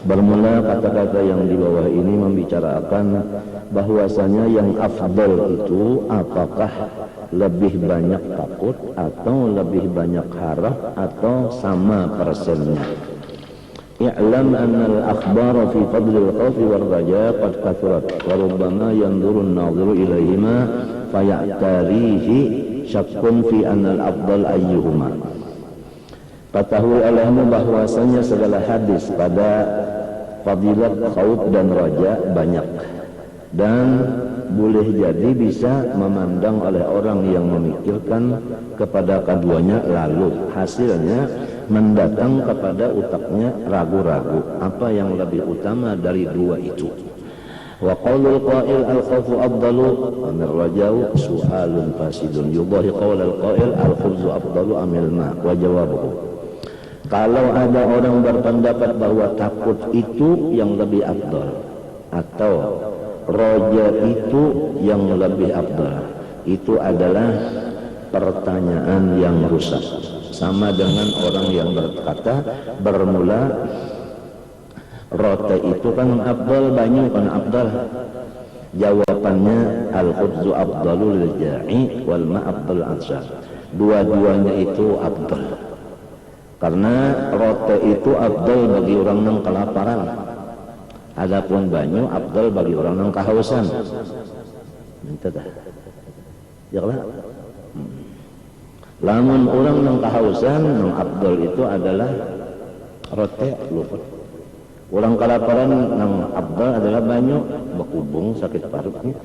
Bermula kata-kata yang di bawah ini membicarakan bahwasanya yang afdal itu apakah lebih banyak takut atau lebih banyak harap atau sama persennya. I'lam anna al-akhbar fi fadl al-khawf wal raja qad kathurat wa rubbama yanzuru an-nadhiru ilayhima faya'tarihi syakkun fi anna al-afdal ayyuhuma. Ketahui olehmu bahwasanya segala hadis pada fadilat khauf dan raja banyak, dan boleh jadi bisa memandang oleh orang yang memikirkan kepada keduanya, lalu hasilnya mendatang kepada utaknya ragu-ragu apa yang lebih utama dari dua itu. Wa qaulul qail al-khawfu afdalu amir rajau su'alun fasidun yudahi qaulal qail al-khubzu afdalu amil ma wa jawabuhu. Kalau ada orang berpendapat bahwa takut itu yang lebih afdal atau roja itu yang lebih afdal, itu adalah pertanyaan yang rusak. Sama dengan orang yang berkata bermula rote itu kan afdal, banyu kan afdal. Jawabannya al-khubzu afdalu lil ja'i wal ma afdal ansar. Dua-duanya itu afdal. Karena rote itu afdal bagi orang yang kelaparan, adapun banyu afdal bagi orang yang kehausan. Minta dah, ya lah. Lamun orang yang kehausan, yang afdal itu adalah rote, lupa. Orang kelaparan yang afdal adalah banyu, berkubung sakit parutnya.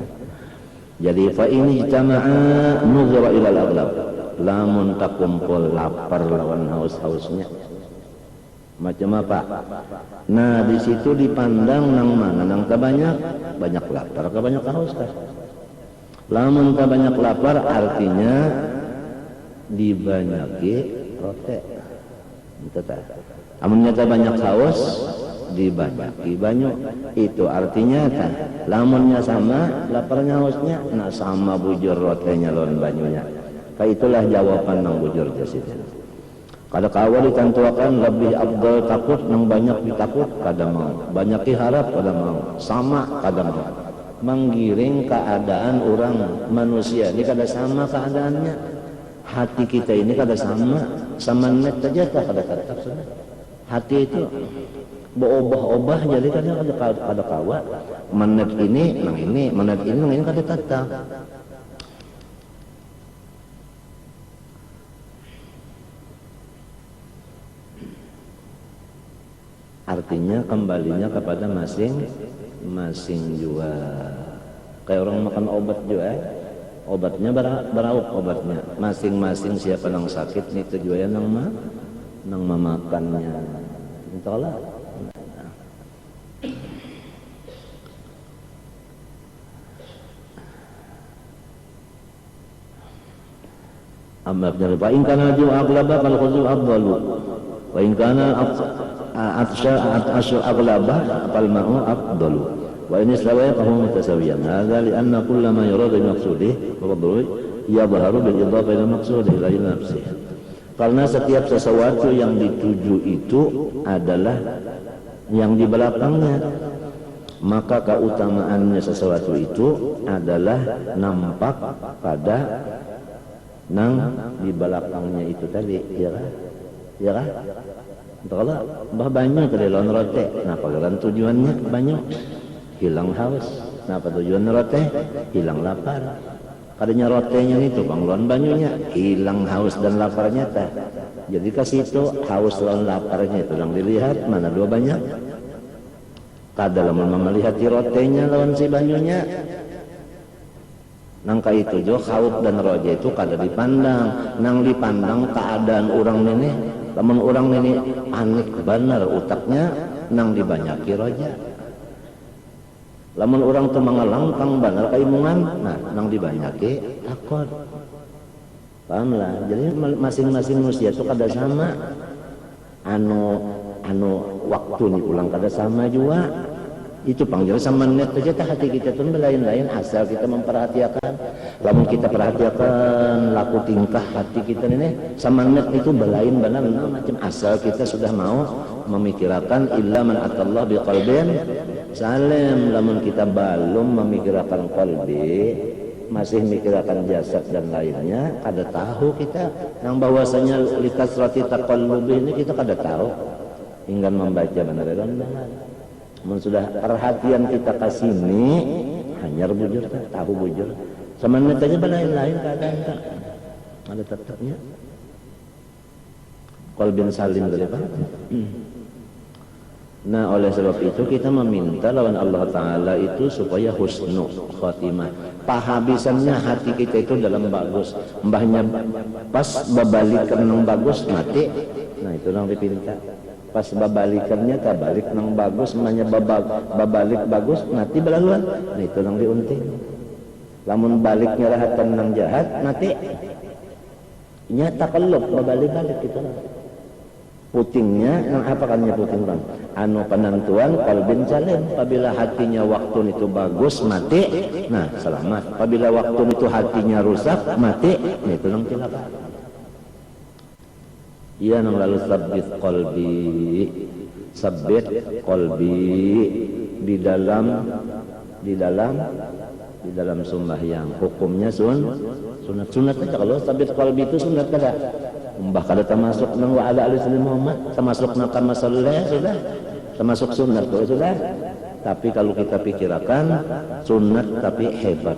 Jadi fa ini jama'a nuzra ila al-aghlab. Lamun tak kumpul lapar lawan haus-hausnya macam apa? Nah di situ dipandang nang mana, nang tak banyak lapar, tak banyak haus kan? Lamun tak banyak lapar artinya dibanyaki rote. Itu tak. Amunnya tak banyak haus dibanyaki banyu. Itu artinya kan? Lamunnya sama, laparnya hausnya, nah sama bujur rotenya lawan banyunya. Itulah jawaban nang bujur jasitnya. Kada kawal ditantuakan lebih afdal takut nang banyak ditakut kada mau, banyak diharap kada mau, sama kada mau. Menggiring keadaan orang manusia ini kada sama keadaannya. Hati kita ini kada sama net saja kada tetap sama. Hati itu berubah-ubah, jadi kada kawal. Menit ini nang ini kada tetap. Artinya kembalinya kepada masing-masing jua. Kayak orang makan obat jua, obatnya beraup obatnya. Masing-masing siapa yang sakit nih tujuannya nang memakannya. Entahlah. Amma fa in kana ju aghlaba fal khuzul afdalu wa in kana atsha aghlaba fal ma'u afdalu wa in istawaya fa huwa mutasawiyan. Hadza li anna kull ma yuradu bi maqsudih wa qadruhu yadhharu bil idafa ila maqsudih la ila nafsihi. Karena setiap sesuatu yang dituju itu adalah yang di belakangnya, maka keutamaannya sesuatu itu adalah nampak pada nang di belakangnya itu tadi, ya kan? Ya kan? Entahlah, bah banyu tadi lawan rote. Napa kan tujuannya banyu? Hilang haus. Napa tujuan rote? Hilang lapar. Kadanya rotenya itu bang lawan banyunya, hilang haus dan laparnya teh. Jadi ke situ haus lawan laparnya itu yang dilihat mana dua banyak. Kada lamun melihat di rotenya lawan si banyunya. Nangka itu jo khauf dan roja itu kada dipandang, nang dipandang keadaan orang ini. Lamun orang ini panik benar utaknya, nang dibanyaki roja. Lamun orang tu mangalangkang benar kaimungan, nah nang dibanyaki takut. Paham lah. Jadi masing-masing manusia itu kada sama. Anu waktu ni ulang kada sama juga. Itu panggil sama net aja hati kita tuh lain-lain asal kita memperhatikan. Lamun kita perhatikan laku tingkah hati kita ini sama net itu belain benar macam asal kita sudah mau memikirkan illa man atallah biqalbin salim. Lamun kita belum memikirkan qalbi, masih mikirkan jasad dan lainnya, kada tahu kita yang bahwasanya likasrati taqallubi ini kita kada tahu hingga membaca benar-benar. Sudah perhatian kita ke sini hanya bujur tahu bujur sama net aja lain-lain keadaan tak ada tetapnya qalbin salim dari apa. Nah oleh sebab itu kita meminta lawan Allah Ta'ala itu supaya husnu khotimah, pahabisannya hati kita itu dalam bagus, mbahnya pas babalik kenang bagus mati. Nah itu yang dipinta pas babalikannya balik nang bagus, namanya babalik bagus nanti belaluan. Nah itu nang diunting. Lamun baliknya rahatan nang jahat nanti nyata kelop babalik-balik gitu. Putingnya nang apa kannya puting bang anu penentuan qalbin salim. Apabila hatinya waktu itu bagus mati, nah selamat. Apabila waktu itu hatinya rusak mati, nah itu nang celaka. Ia nang lalu sabbit qalbi di dalam sembahyang. Hukumnya sunat aja. Kalau sabbit qalbi itu sunat kada. Mbah kada termasuk nang wa ala ali Muhammad, termasuk nang kama saleh sudah, termasuk sunat sudah. Tapi kalau kita pikirkan sunat tapi hebat.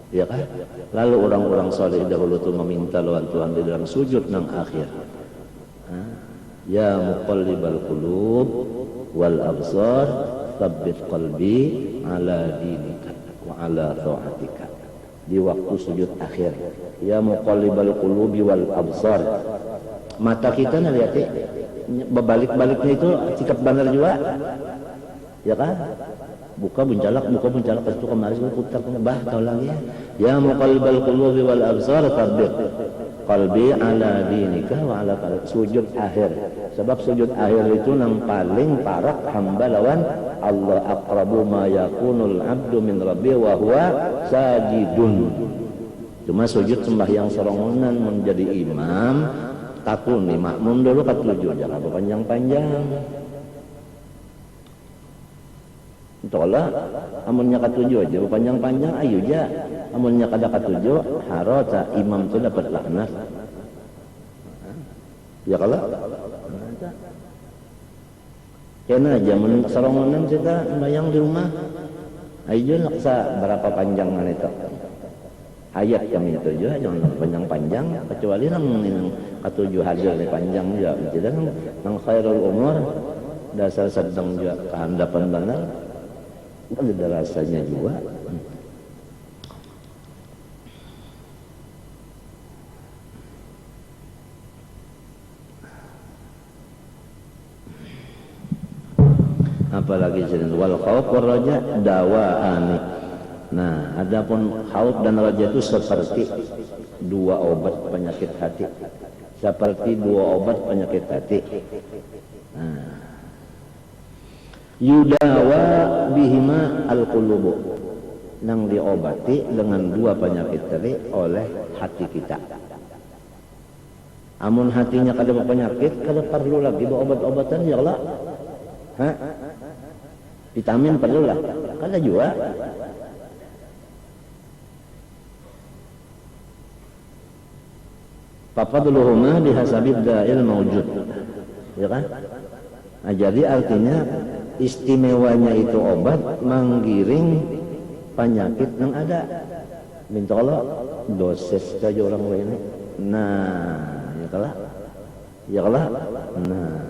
Ya kan? Lalu orang-orang saleh dahulu itu meminta lawan Tuhan di dalam sujud nang akhir. Ya muqallibal qulub wal absar tsabbit qalbi ala dinika wa ala ta'atika. Di waktu sujud akhir, ya muqallibal qulubi wal absar, mata kita lihat berbalik-baliknya itu sikap benar juga ya kan. Buka buncalak itu kemarin putar bah tahu lagi ya muqallibal qulubi wal absar tsabbit qalbi ala dinika wa ala sujud akhir. Sebab sujud akhir itu yang paling parak hamba lawan Allah, aqrabu ma yakunul abdu min rabbi wa huwa sajidun. Cuma sujud sembahyang sorongonan menjadi imam takuni makmum dulu katujuh jangan panjang-panjang. Itulah amunnya katujuh aja panjang-panjang ayo aja. Amunnya kada katujuh harata imam itu dapat laknat. Ya kalau kena aja men sarongonan kita bayang di rumah. Ayo laksa berapa panjangan itu. Ayat kami itu juga jangan panjang-panjang kecuali nang katujuh hadir ni panjang juga. Tidak nang khairul umur dasar sedang juga kehandapan benar. Ada rasanya juga. Apalagi jenis wal khauf war raja dawaani. Nah, adapun khauf dan raja itu seperti dua obat penyakit hati. Seperti dua obat penyakit hati. Nah, yudawa bihima al-qulubu, nang diobati dengan dua penyakit tadi oleh hati kita. Amun hatinya kada penyakit, kada perlu lagi obat-obatan ya Allah. Vitamin perlu lah, kada juga. Faqadluhuma bihasabid da'il mawjud. Ya kan? Nah, jadi artinya istimewanya itu obat menggiring penyakit yang ada. Minta Allah dosis saja orang lain. Nah, ya kalah. Nah,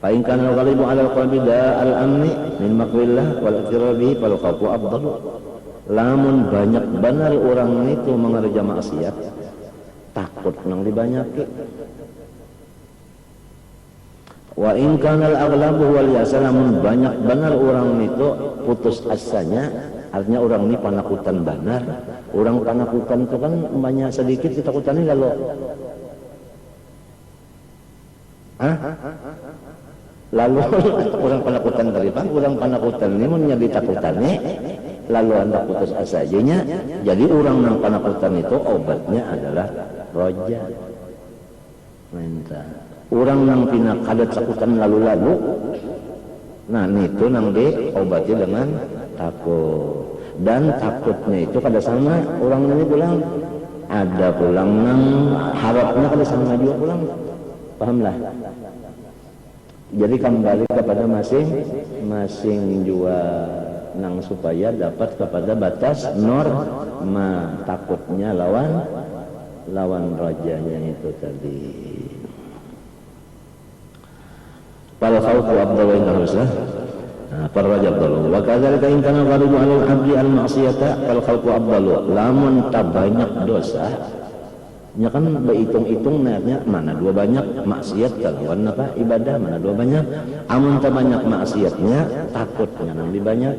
paling kana ghalibu ala qalbi al amni min makrillah wal iqrabi fal khawfu afdal. Lamun banyak benar orang itu mengerja maksiat, takut nang dibanyaki. Wa in kana al-aghlabu wal yasalamun, banyak benar orang itu putus asanya, artinya orang ini panakutan benar. Orang panakutan itu kan banyak sedikit ketakutan ini kalau lalu orang panakutan dari pang orang panakutan ini menjadi takutannya lalu anda putus asa ajanya jadi orang yang panakutan itu obatnya adalah roja minta orang yang pina kadat sakutan lalu-lalu nah itu nang diobati dengan takut dan takutnya itu kada sama orang ini pulang ada pulang nang harapnya kada sama juga pulang pahamlah jadi kembali kepada masing-masing jua nang supaya dapat kepada batas norma takutnya lawan rajanya itu tadi fal khawfu afdalu inda husnah para raja afdalu wa kadzalika in kana ghalibu 'ala al-'abdi al-ma'siyata fal khawfu afdalu lamun tabanyak dosa nya kan berhitung-hitung niatnya mana dua banyak maksiat kalawan apa ibadah mana dua banyak amun tabanyak maksiatnya takutnya nang dibanyak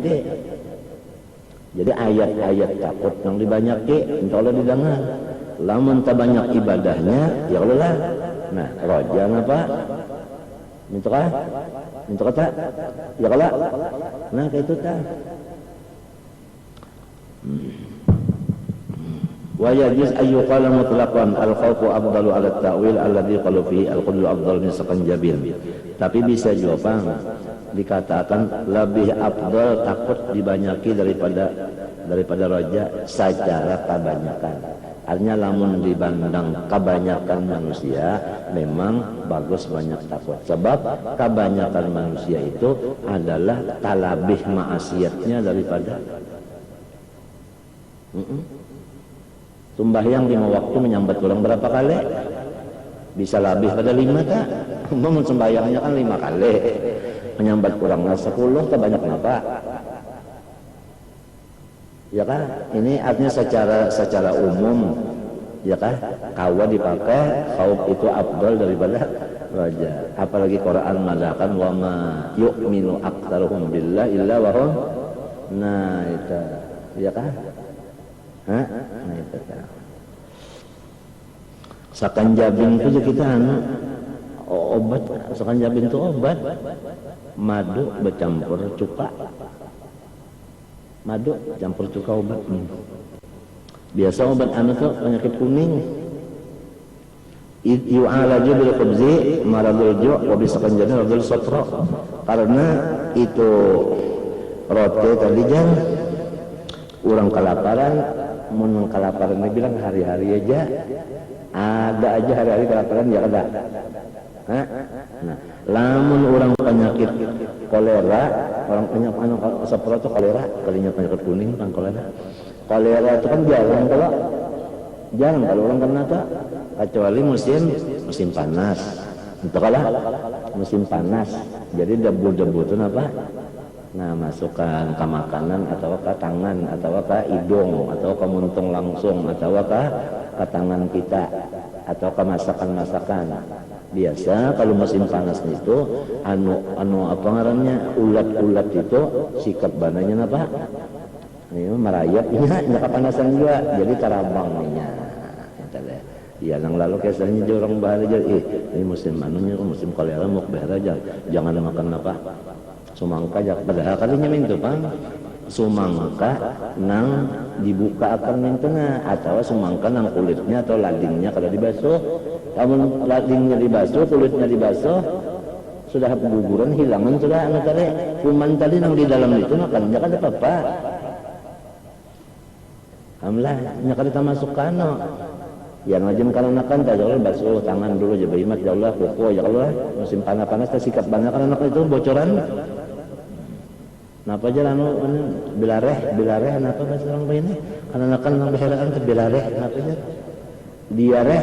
jadi ayat-ayat takut nang dibanyak insyaallah didengar lamun tabanyak ibadahnya ya Allah lah nah raja apa minta kata ya Allah nah kayak itu tah wa yajiz ayu qala mutlaqan al khawfu afdalu ala ta'wil alladhi qalu fihi al qudru afdal min sakanjabin tapi bisa juga dikatakan lebih afdal takut dibanyaki daripada raja secara kebanyakan artinya lamun dibandang kebanyakan manusia memang bagus banyak takut sebab kebanyakan manusia itu adalah talabih maksiatnya daripada sembahyang 5 waktu menyambat ulang berapa kali? Bisa lebih pada 5 tak? Namun sembahyangnya kan 5 kali. Menyambat kurang 10 tak banyak kenapa? Ya kan? Ini artinya secara umum ya kan? Kawa dipakai khauf itu afdal daripada raja. Apalagi Quran mengatakan wa ma yu'minu aktsaruhum billahi illa wa hum nah itu ya kan? Nah itu kan. Sakanjabin itu kita obat sakanjabin itu obat madu bercampur cuka madu campur cuka obat biasa obat tuh penyakit kuning yu'alaju bil khubzi maradul ju' wa bisakanjabin maradul satra karena itu roti tadi jangan orang kelaparan mun kelaparan dia bilang hari-hari aja ada aja hari-hari kelaparan ya ada nah lamun orang penyakit kolera orang penyakit sepro itu kolera kalinya penyakit kuning kan kolera itu kan jarang kalau orang kena tak kecuali musim panas itu kalah musim panas jadi debu-debu itu apa nah masukkan ke makanan atau ke tangan atau ke hidung atau ke muntung langsung atau ke tangan kita atau ke masakan-masakan biasa kalau musim panas itu anu apa ngarannya ulat-ulat itu sikat bananya apa ini merayapnya nggak kepanasan juga jadi tarabangnya ya yang lalu kesannya jorong bahaya jadi ini musim manunya musim kolera mau behara jangan makan apa sumangka jak padahal kalinya mintu pang sumangka nang dibuka akan mintuna atau sumangka nang kulitnya atau ladingnya kalau dibasuh namun ladingnya dibasuh kulitnya dibasuh sudah guguran hilangan sudah anu tadi kuman tadi nang di dalam itu makan jangan apa-apa alhamdulillah nya kada masuk kano yang ngajin kalanakan tak jauh basuh tangan dulu aja berimat ya Allah kuku ya Allah musim panas tak sikap banyak kan anak itu bocoran napa aja anu bilareh napa bahasa orang begini kalanakan nang beheraan teh bilareh napa aja diareh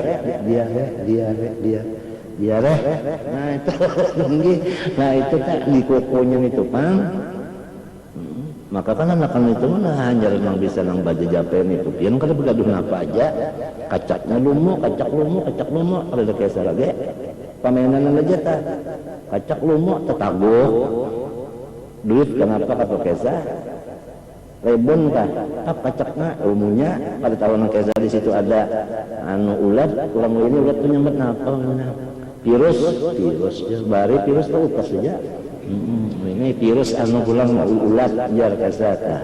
nah itu tak di kukunya itu pang maka kan anak-anak itu mana hanya yang bisa nang baja japen itu pian kada begaduh napa aja kacaknya lumu ada kesa lagi pamainan aja ta kacak lumu tetaguh duit kenapa kata kesa rebon kah tak kacaknya umunya pada tahun kesa di situ ada anu ulat kurang ini ulat tuh nyambet napa virus bari virus tahu pas saja. Ini virus anu pulang ulat jar kasata.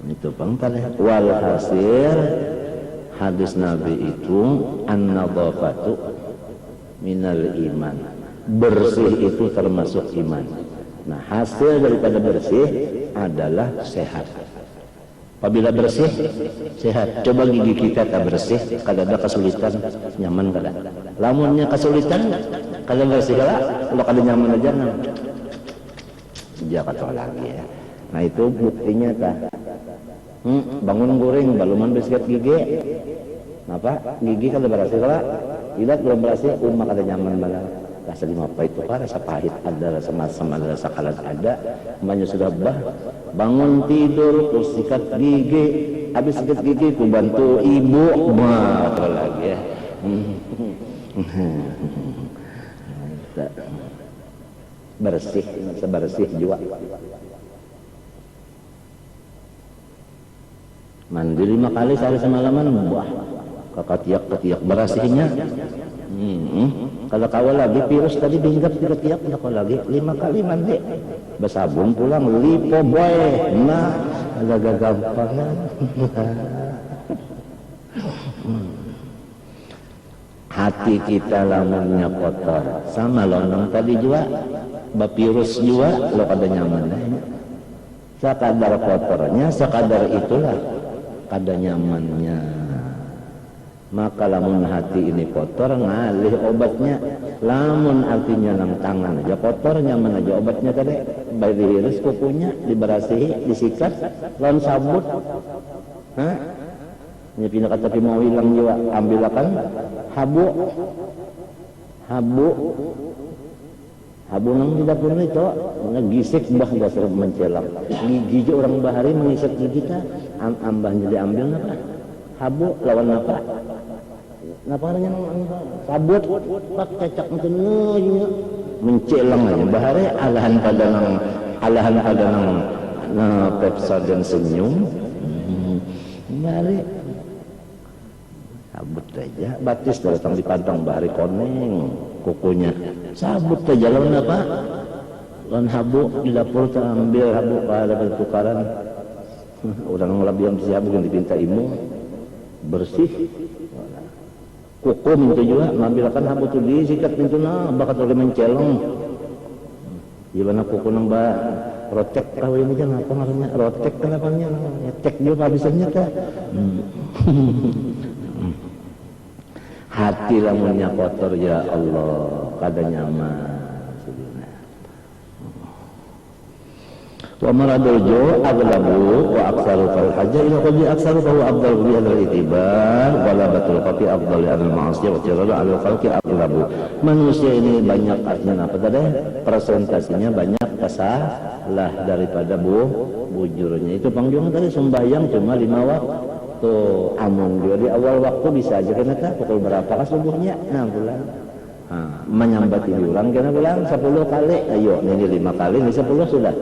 Itu pangkal walhasil hadis Nabi itu an-nadhafatu minal iman. Bersih itu termasuk iman. Nah, hasil daripada bersih adalah sehat. Apabila bersih, sehat. Coba gigi kita tak bersih, kada ada kesulitan, nyaman kada. Lamunnya kesulitan, kada bersih kada, kalau kada nyaman aja nah. Jangan kata lagi ya. Nah itu buktinya tak. Bangun goreng, baluman bersikat gigi. Apa? Gigi kada bersih kada. Ilat belum bersih, umma kada nyaman malah. Rasa lima pahit itu rasa pahit ada, rasa masam ada, rasa kalat ada. Emaknya sudah bangun tidur, terus sikat gigi. Habis sikat gigi, ku bantu ibu. Apa lagi ya? Bersih, sebersih juga. Mandi 5 kali sehari semalaman, wah, ketiak bersihnya. Kalau kawal lagi virus tadi binggap tiap kau lagi 5 kali mandi bersabun pulang lipo boy. Nah agak gampang. Hati kita lamunnya kotor sama lonong tadi juga virus juga lo kada nyaman. Sekadar kotornya sekadar itulah kada nyamannya. Maka lamun hati ini kotor ngalih obatnya. Lamun artinya nang tangan aja kotor nyaman aja obatnya tadi. Baik diiris kukunya, diberasihi, disikat, lawan sabut. Hah? Ini pindah kata mau hilang juga, ambilkan habu nang di dapur itu ngegisik bah dasar mencelak. Gigi orang bahari mengisap gigi kita, ambah jadi ambil apa? Habu lawan apa? Napa namanya sabut pak cecak macam ni mencelang aja bahare alahan pada nang pepsa dan senyum bahare sabut aja batis datang dipantang bahare koneng kukunya sabut aja lawan apa lawan habu di dapur ambil habu pada bertukaran orang lebih yang siap yang dipinta imu bersih kukum itu juga ngambilkan habu tu disikat pintu nah bakat oleh mencelong gimana kuku nang ba rotek tahu ini kan apa namanya rotek kenapanya ngetek juga habisannya ta hati lamunnya kotor ya Allah kada nyaman. Wa maradul ju' aghlabu wa aksaru fal hajja ila qadi aksaru fa huwa afdalu bi hadzal itibar wa la batul qati afdalu al ma'asiyah wa tiradu al khalqi aghlabu. Manusia ini banyak artinya apa tadi? Presentasinya banyak salah daripada bujurnya. Itu panggilan tadi sembahyang cuma 5 waktu. Amun dia di awal waktu bisa aja kena pukul berapa kah subuhnya? Nah, bulan. Menyambati orang kena bilang 10 kali. Ayo, ini 5 kali, ini 10 sudah.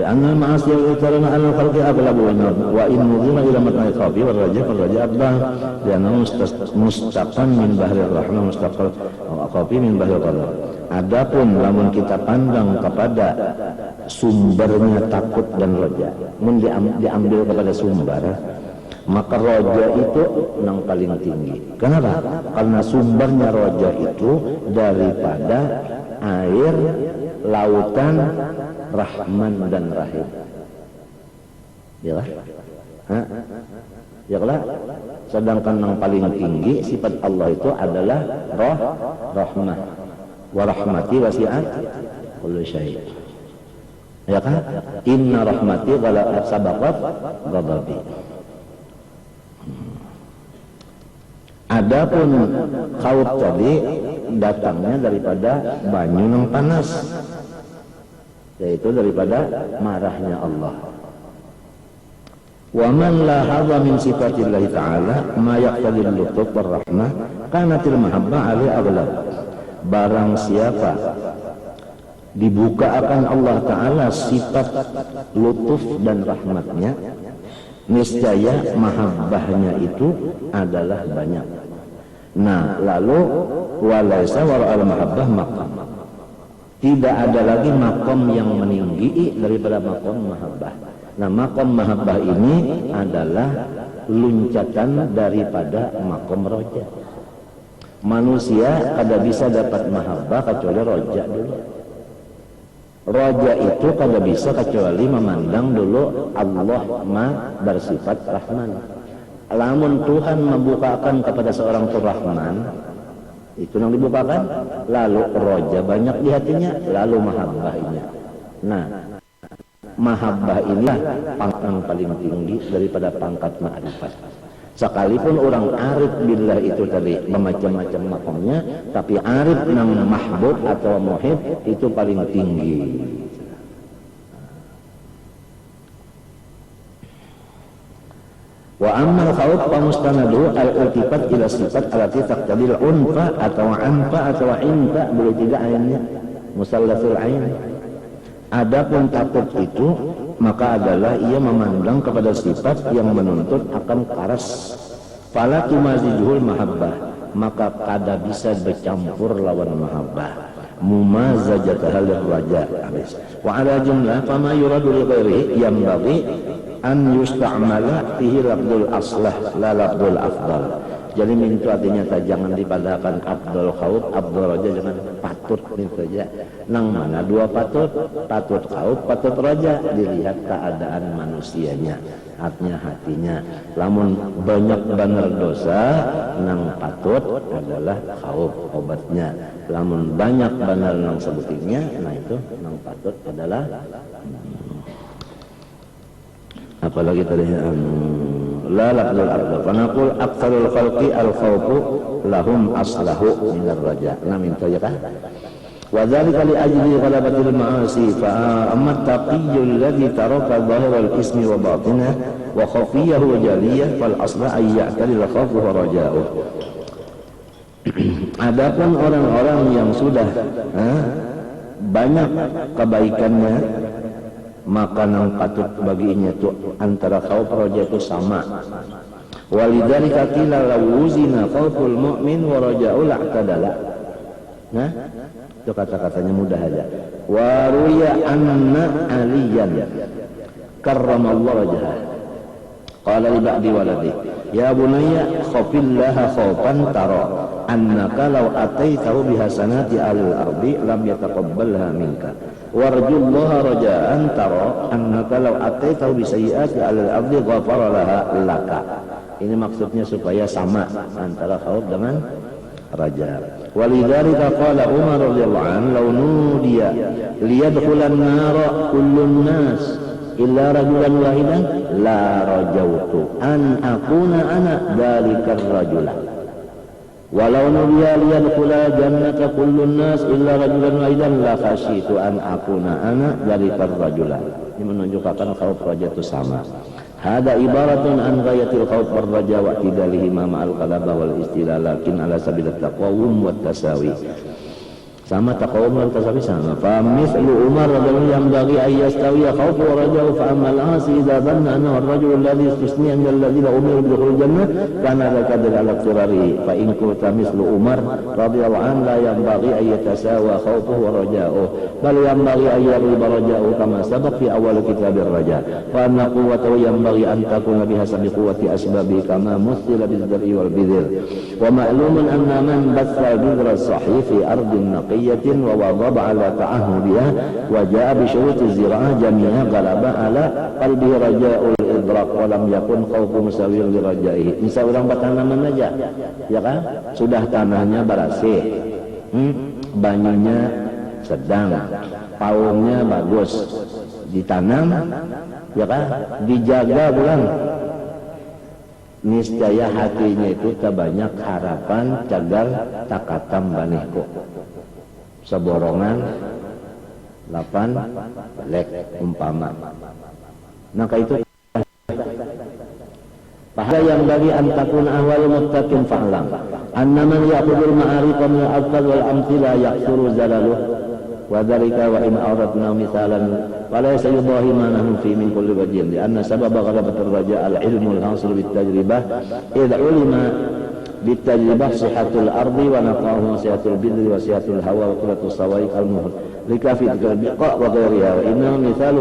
Anna ma'asiyah utarana ala khalqi aghlabu wa in mudhima ila matna'i qabi wa raja abdah lianna mustaqan min bahri rahmah mustaqal qabi min bahri qadar. Adapun lamun kita pandang kepada sumbernya takut dan roja, mun diambil kepada sumber, maka roja itu yang paling tinggi. Kenapa? Karena sumbernya roja itu daripada air lautan Rahman dan Rahim. Ya lah. Ya lah. Sedangkan yang paling tinggi sifat Allah itu adalah rahmah. Wa rahmati wasi'at kullu syai'. Ya kan? Inna rahmati ghalaqat sabaqat ghadabi. Adapun khaut tadi datangnya daripada banyu yang panas, yaitu daripada marahnya Allah. Wa man la hadha min sifatillah ta'ala ma yaqtadil lutuf war rahmah kanatil mahabbah ali aghlab. Barang siapa dibuka akan Allah Ta'ala sifat lutuf dan rahmatnya, niscaya mahabbahnya itu adalah banyak. Nah, lalu walaysa wara'al mahabbah maqam. Tidak ada lagi makom yang meninggi daripada makom mahabbah. Nah, makom mahabbah ini adalah loncatan daripada makom roja. Manusia kada bisa dapat mahabbah kecuali roja dulu. Roja itu kada bisa kecuali memandang dulu Allah bersifat Rahman. Lamun Tuhan membukakan kepada seorang itu Rahman, itu yang dibukakan, lalu roja banyak di hatinya, lalu mahabbahnya. Nah, mahabbah inilah pangkat paling tinggi daripada pangkat ma'rifat. Sekalipun orang arif billah itu tadi bermacam-macam makomnya, tapi arif nang mahbub atau muhib itu paling tinggi. Wa ammal khawf fa mustanadu al-iltifat ila sifat allati taqtadil unfa atau anfa atau infa, boleh tidak ainnya musallasul ain. Adapun takut itu maka adalah ia memandang kepada sifat yang menuntut akan karas. Fala tumazijuhul mahabbah, maka kada bisa bercampur lawan mahabbah. Mumazajatahal raja. Wa ala jumlah fama yuradu li ghairihi yanbaghi an yusta'mala fihi lafdul aslah la lafdul afdal. Jadi mintu artinya jangan dipadakan abdul khawf, abdul raja, jangan patut mintu saja. Nang mana dua patut, patut khawf, patut raja, dilihat keadaan manusianya, hatinya. Lamun banyak benar dosa, nang patut adalah khawf obatnya. Lamun banyak benar nang sebutinya, nah itu nang patut adalah apalagi tadi la lafzul arda fanaqul aktsarul khalqi al khawfu lahum aslahu min ar-raja. Nah minta ya kan, wa dzalika li ajli ghalabatil ma'asi fa amma taqiyul ladzi taraka dhahiral ismi wa batinah wa khafiyahu wa jaliyah fal asla ay ya'tadil khawfu wa raja'u. Adapun orang-orang yang sudah banyak kebaikannya, maka nang patut baginya itu antara khauf raja itu sama. Walidzalika qila law wuzina khauful mu'min wa raja'ul i'tadala. Nah, itu kata-katanya mudah aja. Wa ruya anna aliyan karramallahu wajhahu qala li ba'di waladi ya bunayya khafillaha khawfan tara annaka law ataitahu bihasanati alil ardi lam yataqabbalha minka warjullaha raja'an tara annaka law ataitahu bisayyi'ati alil ardi ghafara laha laka. Ini maksudnya supaya sama antara khauf dengan raja. Walidzalika qala Umar radhiyallahu anhu law nudiya liyadkhulan nara kullun nas illa rajulan wahidan la rajautu an akuna ana dzalikar rajula walau nudiya liyadkhula jannata kullun nas illa rajulan wahidan la khasyitu an akuna ana dzalikar rajula. Ini menunjukkan khauf raja itu sama. Hada ibaratun an ghayatil khauf war raja wa tidalihi ma ma'al qalaba wal istila lakin ala sabil taqawum wat tasawi. Sama taqawum dan tasawi sama. Fa mithlu Umar radhiyallahu yang bagi ayyastawi khawfu wa raja'u fa amal asi idza dhanna annahu ar-rajul alladhi istisniya min alladhina umiru bi dukhul jannah kana dzakar ala qirari fa in kunta mithlu Umar radhiyallahu an la yanbaghi ay yatasawa khawfuhu wa raja'u bal yanbaghi ay yarba raja'u kama sabaq fi awal kitab ar-raja fa anna quwwatahu yanbaghi an takuna bihasabi quwwati asbabi kama muthila bil-dhar'i wal bidhil wa ma'lumun anna man batha bidra sahih fi ardin naqi ووضب على تعهدها وجاء بشروط الزراعة جميعا غلب على قلبه رجاء الإدراك ولم يكن خوف مساوي لرجائه. Misal orang bertanaman aja, ya kan? Sudah tanahnya berasih, banyunya sedang, paungnya bagus, ditanam, ya kan? Dijaga bulan. Niscaya hatinya itu terbanyak harapan cagar takatam banihku. Seborongan 8 lek umpama. Maka itu pahala yang bagi antakun ahwal muttaqin fa'lam anna man ya'khudul ma'arif min al-afdal wal amthila yaksuru zalaluh وذلك وإن أردنا مثالا فليس يضاهي ما نحن فيه من كل وجه لأن سبب غلبة الرجاء العلم الحاصل بالتجربة إذ علم بالتجربة صحة الأرض ونقاء وصحة البر وصحة الهواء وقلة الصوائق المهلكة في تلك البقاع وغيرها وإنما مثال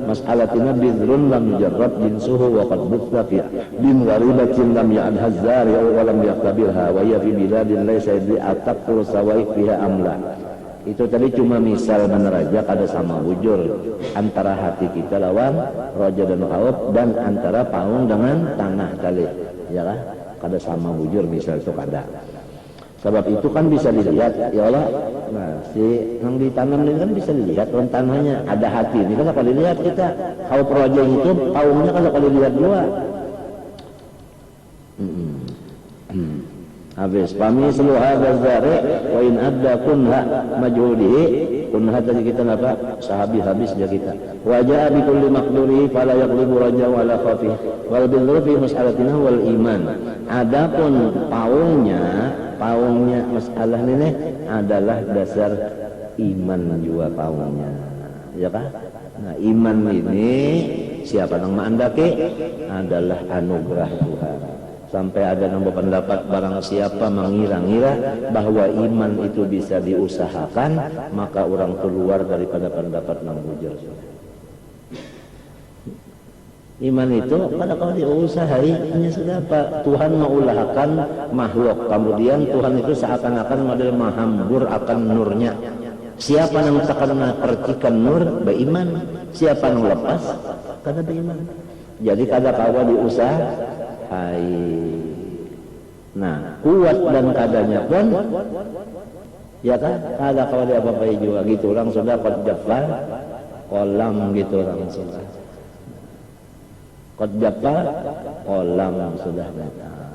مسألتنا بذر لم يجرب جنسه وقد بث في من غريبة لم يعدها الزارع ولم يختبرها وهي في بلاد ليس يدري أتكثر الصوائق فيها أم لا. Itu tadi cuma misal menerajak ada sama wujur antara hati kita lawan roja dan kaub dan antara paung dengan tanah tali, ya kan? Kada sama wujur misal itu kada. Sebab itu kan bisa dilihat, ya Allah. Nah, si yang ditanam ini kan bisa dilihat orang tanahnya ada hati. Ini kan kalau dilihat kita kaub roja itu paungnya kalau dilihat dua. Habis pami seluruh hadza zari wa in adda kunha majhudihi kunha tadi kita apa sahabi habis dia kita wa jaa bi kulli maqduri fala yaghlibu raja wala khafi wal bilru fi mas'alatina wal iman. Adapun paungnya masalah ini adalah dasar iman juga paungnya, ya kan? Nah, iman ini siapa yang mengandaki adalah anugerah Tuhan. Sampai ada nombor pendapat barang siapa mengira-ngira bahwa iman itu bisa diusahakan, maka orang keluar daripada pendapat yang bujur. Iman itu pada kalau diusahai hanya sudah apa? Tuhan mengulahkan makhluk, kemudian Tuhan itu seakan-akan model mahambur akan nurnya. Siapa yang akan percikan nur beriman, siapa yang lepas kada beriman. Jadi kada kawa diusahai. Nah, kuat dan kadanya pun ya kan, ada kalau dia apa-apa juga gitu, orang sudah qad jaffa kolam gitu, orang sudah qad jaffa kolam sudah datang.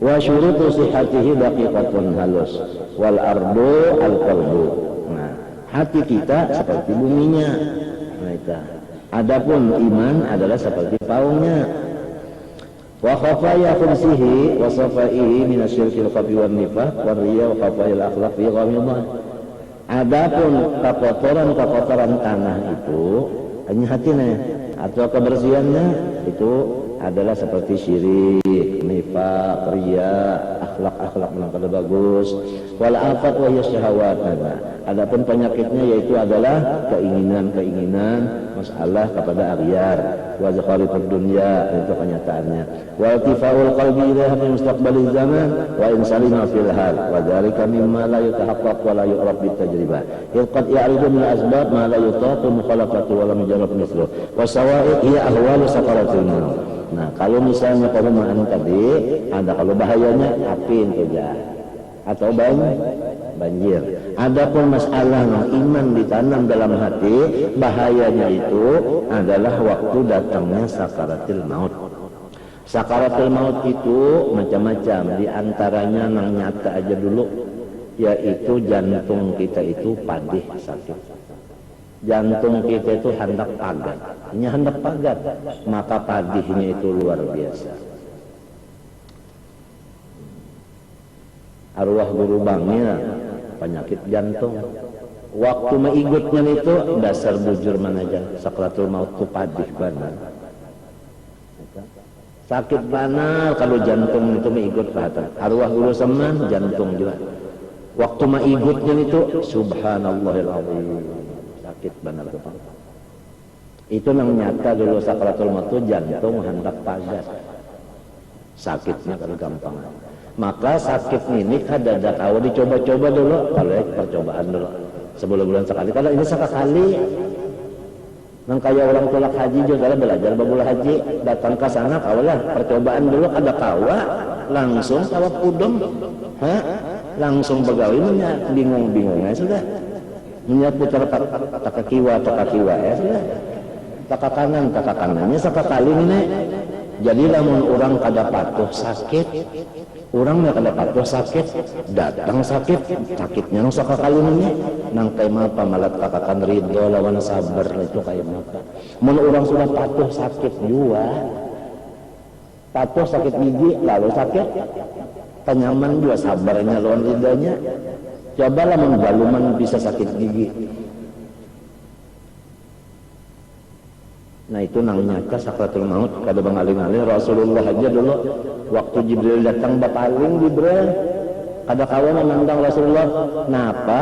Wa syurutu sihhatihi daqiqatun halus wal ardu al qalbu. Nah, hati kita seperti buminya. Nah, itu. Adapun iman adalah seperti paungnya. Wa khafaya khumsihi wa safaihi min asyirkil khafi wan nifaq wa riya wa khafayil akhlaq fi ghamidha. Adapun kekotoran tanah itu hanya hatinya atau kebersihannya itu adalah seperti syirik, nifaq, riya, akhlak yang kada bagus, wal afat wa syahawat. Adapun penyakitnya yaitu adalah keinginan masalah kepada aghyar, wa zakharifud dunya, itu kenyataannya. Wa tifaul qalbi ila mustaqbalil zaman wa in salima fil hal, wa dzalika mimma la yatahaqqaq wa la yu'raf bit tajribah. Qad ya'ridu min asbab ma la yutaqu mukhalafatu wa lam yujarrab mithlu. Wa sawa'i hiya ahwalu sakaratil maut. Nah, kalau misalnya perumahan tadi ada kalau bahayanya api itu ya atau banjir. Adapun masalah iman ditanam dalam hati, bahayanya itu adalah waktu datangnya sakaratul maut. Sakaratul maut itu macam-macam, di antaranya yang nyata aja dulu yaitu jantung kita itu padih sakit. Jantung kita itu hendak pagat, ini hendak pagat, maka padihnya itu luar biasa. Arwah guru bangnya penyakit jantung. Waktu meigutnya itu dasar bujur mana aja, sakratul maut itu padih benar. Sakit benar kalau jantung itu meigut ke atas. Arwah guru seman jantung juga. Waktu meigutnya itu subhanallahil azim. Sakit benar betul. Itu yang nyata dulu sakratul maut itu jantung hendak pagat. Sakitnya kalau gampang. Maka sakit ini kada tahu dicoba-coba dulu, kalau percobaan dulu. Sebulan bulan sekali. Kalau ini sekali. Nang kayak orang tolak haji juga belajar babul haji, datang ke sana kawalah percobaan dulu kada kawa, langsung kawa pudom. Langsung begawi bingung-bingungnya sudah. Punya putar tak kiwa ya sudah. Tak kanannya sekali ini Jadi lamun orang kada patuh sakit, orang kada patuh sakit, datang sakit, sakitnya nang sakakalunnya, nang tema pamalat kakakan ridho lawan sabar itu kayak apa? Mun orang sudah patuh sakit juga, patuh sakit gigi lalu sakit, tenyaman juga sabarnya lawan ridhonya. Cobalah mun baluman bisa sakit gigi. Nah itu nang nyata sakratul maut kada bangaling-aling. Rasulullah aja dulu waktu Jibril datang bapaling Jibril kada kawan memandang Rasulullah. Napa?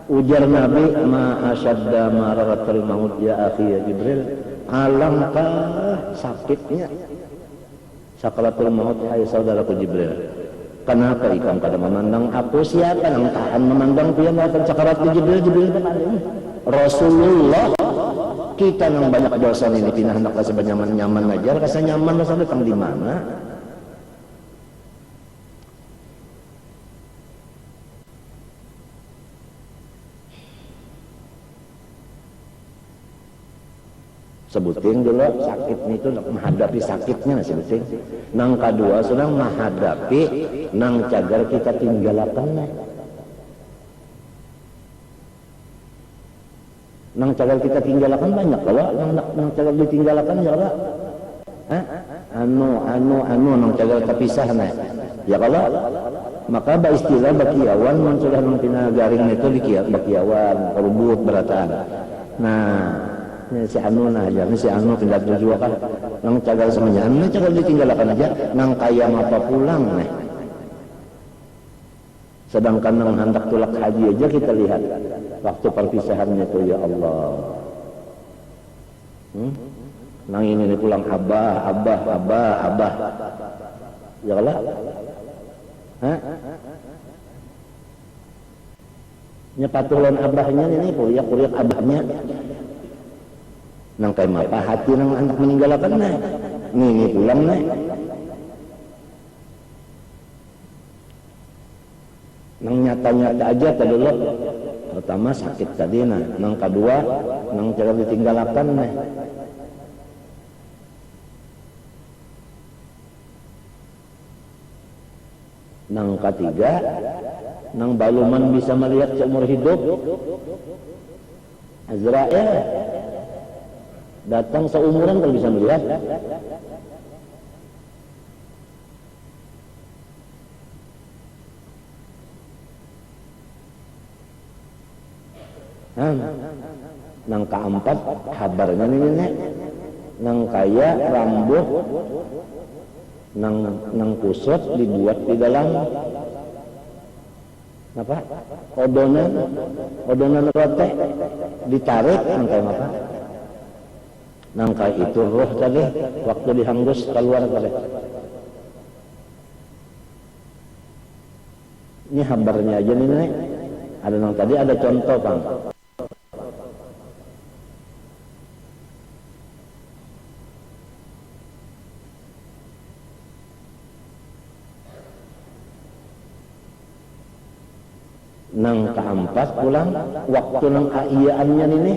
Ujar Nabi, ma asyadda mararatul maut ya akhi ya Jibril. Alangkah sakitnya sakratul maut hai saudaraku Jibril. Kenapa ikam kada memandang aku? Siapa yang tahan memandang pian akan sakaratul Jibril? Jibril bapaling Rasulullah. Kita yang banyak dosa ini pindah hendak rasa nyaman-nyaman aja, rasa nyaman rasa datang di mana? Sebutin dulu sakit itu menghadapi sakitnya sebutin. Nang kedua sudah menghadapi nang cagar kita tinggalkan. Nang cagal kita tinggalkan banyak kalau nang cagal ditinggalkan ya Allah. Anu nang cagal terpisah nah. Ya kalau maka ba istilah bakiawan mun sudah nang tina garing itu dikiat bakiawan perubut beratan. Nah, ini si anu nah aja si anu pindah tujuan kan nang cagal semuanya anu cagal ditinggalkan aja nang kaya apa pulang nah. Sedangkan nang hendak tulak haji aja kita lihat waktu perpisahannya itu ya Allah. Nang ini pulang abah. Ya Allah. Nyepatulan abahnya ini kuliah abahnya. Nang kayak apa hati nang anak meninggalkan nah. Ini pulang nah. Nang nyata-nyata aja tadi lo pertama sakit tadi nah nang kedua nang cara ditinggalkan nah nang ketiga nang baluman bisa melihat seumur hidup Azrail datang seumuran kalau bisa melihat. Nang keempat kabarnya ini nang kaya rambut nang kusut dibuat di dalam apa odonan rote ditarik nang kaya apa nang kaya itu roh tadi waktu dihanggus keluar tadi. Ini kabarnya aja nih ada nang tadi ada contoh Kang. Nang keempat pulang waktu nang aiyaannya ini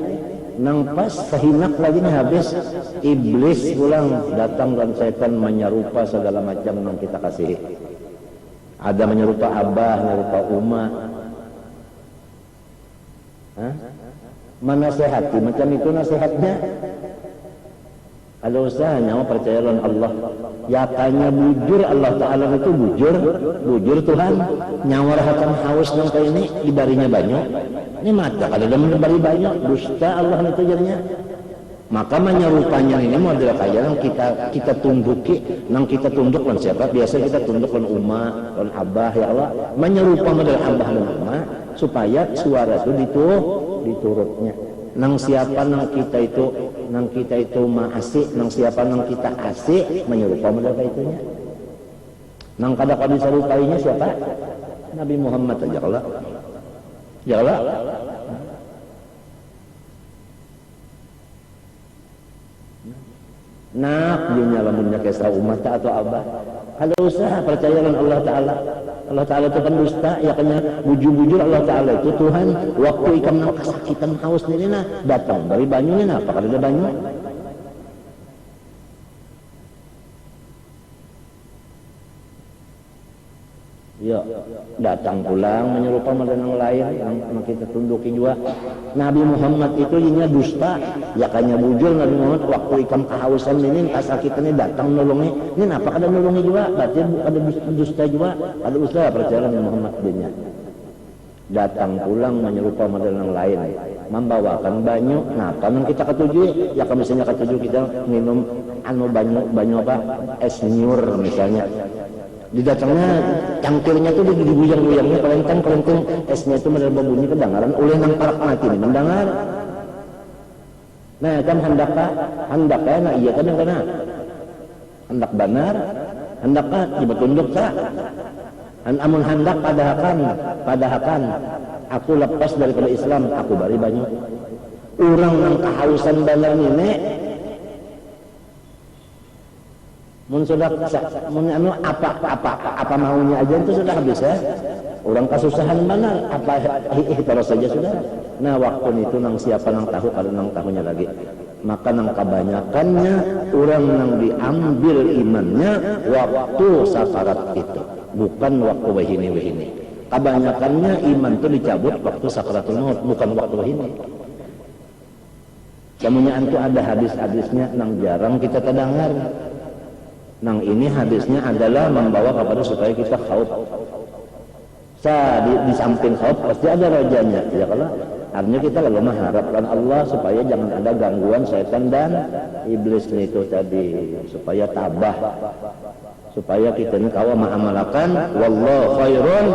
nang pas sehinak lagi nih habis iblis pulang datang dan setan menyerupa segala macam yang kita kasih. Ada menyerupa abah, menyerupa umma. Menasehati macam itu nasihatnya. Kalau usaha nyawa percaya dengan Allah, yakanya bujur Allah Ta'ala itu bujur Tuhan. Nyawa rahatan haus nang kayak ini dibarinya banyak. Ini mata kalau ada memberi banyak, dusta Allah itu jadinya. Maka menyerupanya ini model kaya yang kita tunduki, nang kita tunduk lan siapa? Biasa kita tunduk lan umma, lan abah ya Allah. Menyerupa model abah dan umma supaya suara itu diturutnya. Nang siapa nang kita itu maasih, nang siapa nang kita asih menyerupa mereka itunya. Nang kada-kada diserupainya siapa? Nabi Muhammad aja Allah. Ya Allah. Nak dunia lamunnya kisah umat atau abah. Kalau usaha percaya dengan Allah Ta'ala. Allah Ta'ala itu kan dusta, ya kena bujur-bujur Allah Ta'ala itu Tuhan. Waktu ikam nang kesakitan haus ini nah datang dari banyu ini nah, apakah ada banyu? datang pulang menyerupa dengan lain yang kita tunduki juga. Nabi Muhammad itu inya dusta, ya kanya bujur Nabi Muhammad waktu ikam kehausan ini kasakitannya datang nolongi. Ini apa kada nolongi juga? Berarti ada dusta juga, ada usaha percaya Nabi Muhammad dinya. Datang pulang menyerupa dengan lain, membawakan banyu. Nah, kalau kita ketujuh, ya kalau misalnya ketujuh kita minum banyu apa? Es nyur misalnya. Didatangnya cangkirnya tuh diguyang-guyangnya kelenteng esnya itu mendapat bunyi kedengaran oleh nang parak mati ini mendengar. Nah kan handaka nah iya kadang hendak benar handaka coba tunduk sa amun hendak padahakan aku lepas daripada Islam aku bari banyak orang nang kehausan benar ini mun sudah mun anu apa maunya aja itu sudah bisa. Orang kesusahan benar apa terus saja sudah. Nah waktu itu nang siapa nang tahu kalau nang tahunya lagi. Maka nang kebanyakannya orang nang diambil imannya waktu sakarat itu, bukan waktu wahini. Kebanyakannya iman itu dicabut waktu sakaratul maut, bukan waktu wahini. Kemudian itu ada hadis-hadisnya nang jarang kita terdengar. Nang ini hadisnya adalah membawa kepada supaya kita khauf. Di samping khauf pasti ada rajanya. Ya kalau artinya kita kalau mengharapkan Allah supaya jangan ada gangguan setan dan iblis itu tadi, supaya tabah, supaya kita ini kawa mengamalkan wallahu khairun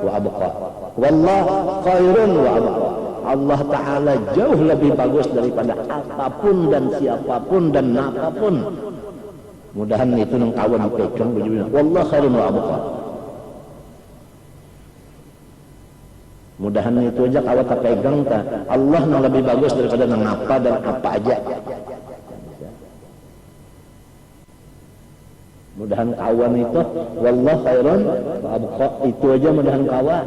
wa abqa. Wallahu khairun wa abqa. Allah Ta'ala jauh lebih bagus daripada apapun dan siapapun dan apapun. Mudahan itu nang kawan dipegang begini. Wallahu khairun wa abqa. Mudahan itu aja kawan tak pegang ta. Allah nang lebih bagus daripada nang apa dan apa aja. Mudahan kawan itu wallahu khairun wa abqa itu aja mudahan kawan.